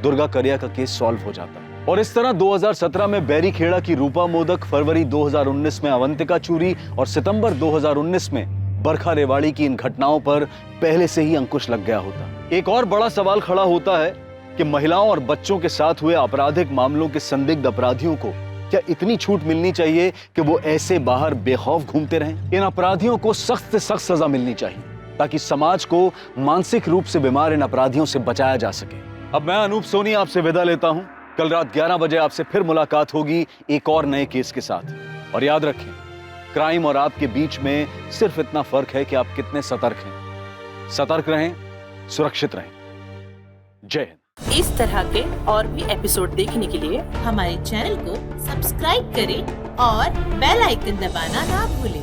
दुर्गा करिया का केस सॉल्व हो जाता। और इस तरह 2017 में बैरीखेड़ा की रूपा मोदक, फरवरी 2019 में अवंतिका चूरी और सितंबर 2019 में बरखा रेवाड़ी की इन घटनाओं पर पहले से ही अंकुश लग गया होता। एक और बड़ा सवाल खड़ा होता है कि महिलाओं और बच्चों के साथ हुए आपराधिक मामलों के संदिग्ध अपराधियों को क्या इतनी छूट मिलनी चाहिए कि वो ऐसे बाहर बेखौफ घूमते रहें? इन अपराधियों को सख्त से सख्त सजा मिलनी चाहिए ताकि समाज को मानसिक रूप से बीमार इन अपराधियों से बचाया जा सके। अब मैं अनूप सोनी आपसे विदा लेता हूं। कल रात 11 बजे आपसे फिर मुलाकात होगी एक और नए केस के साथ। और याद रखें, क्राइम और आपके बीच में सिर्फ इतना फर्क है कि आप कितने सतर्क हैं। सतर्क रहें, सुरक्षित रहें। जय हिंद। इस तरह के और भी एपिसोड देखने के लिए हमारे चैनल को सब्सक्राइब करें और बेल आइकन दबाना ना भूलें।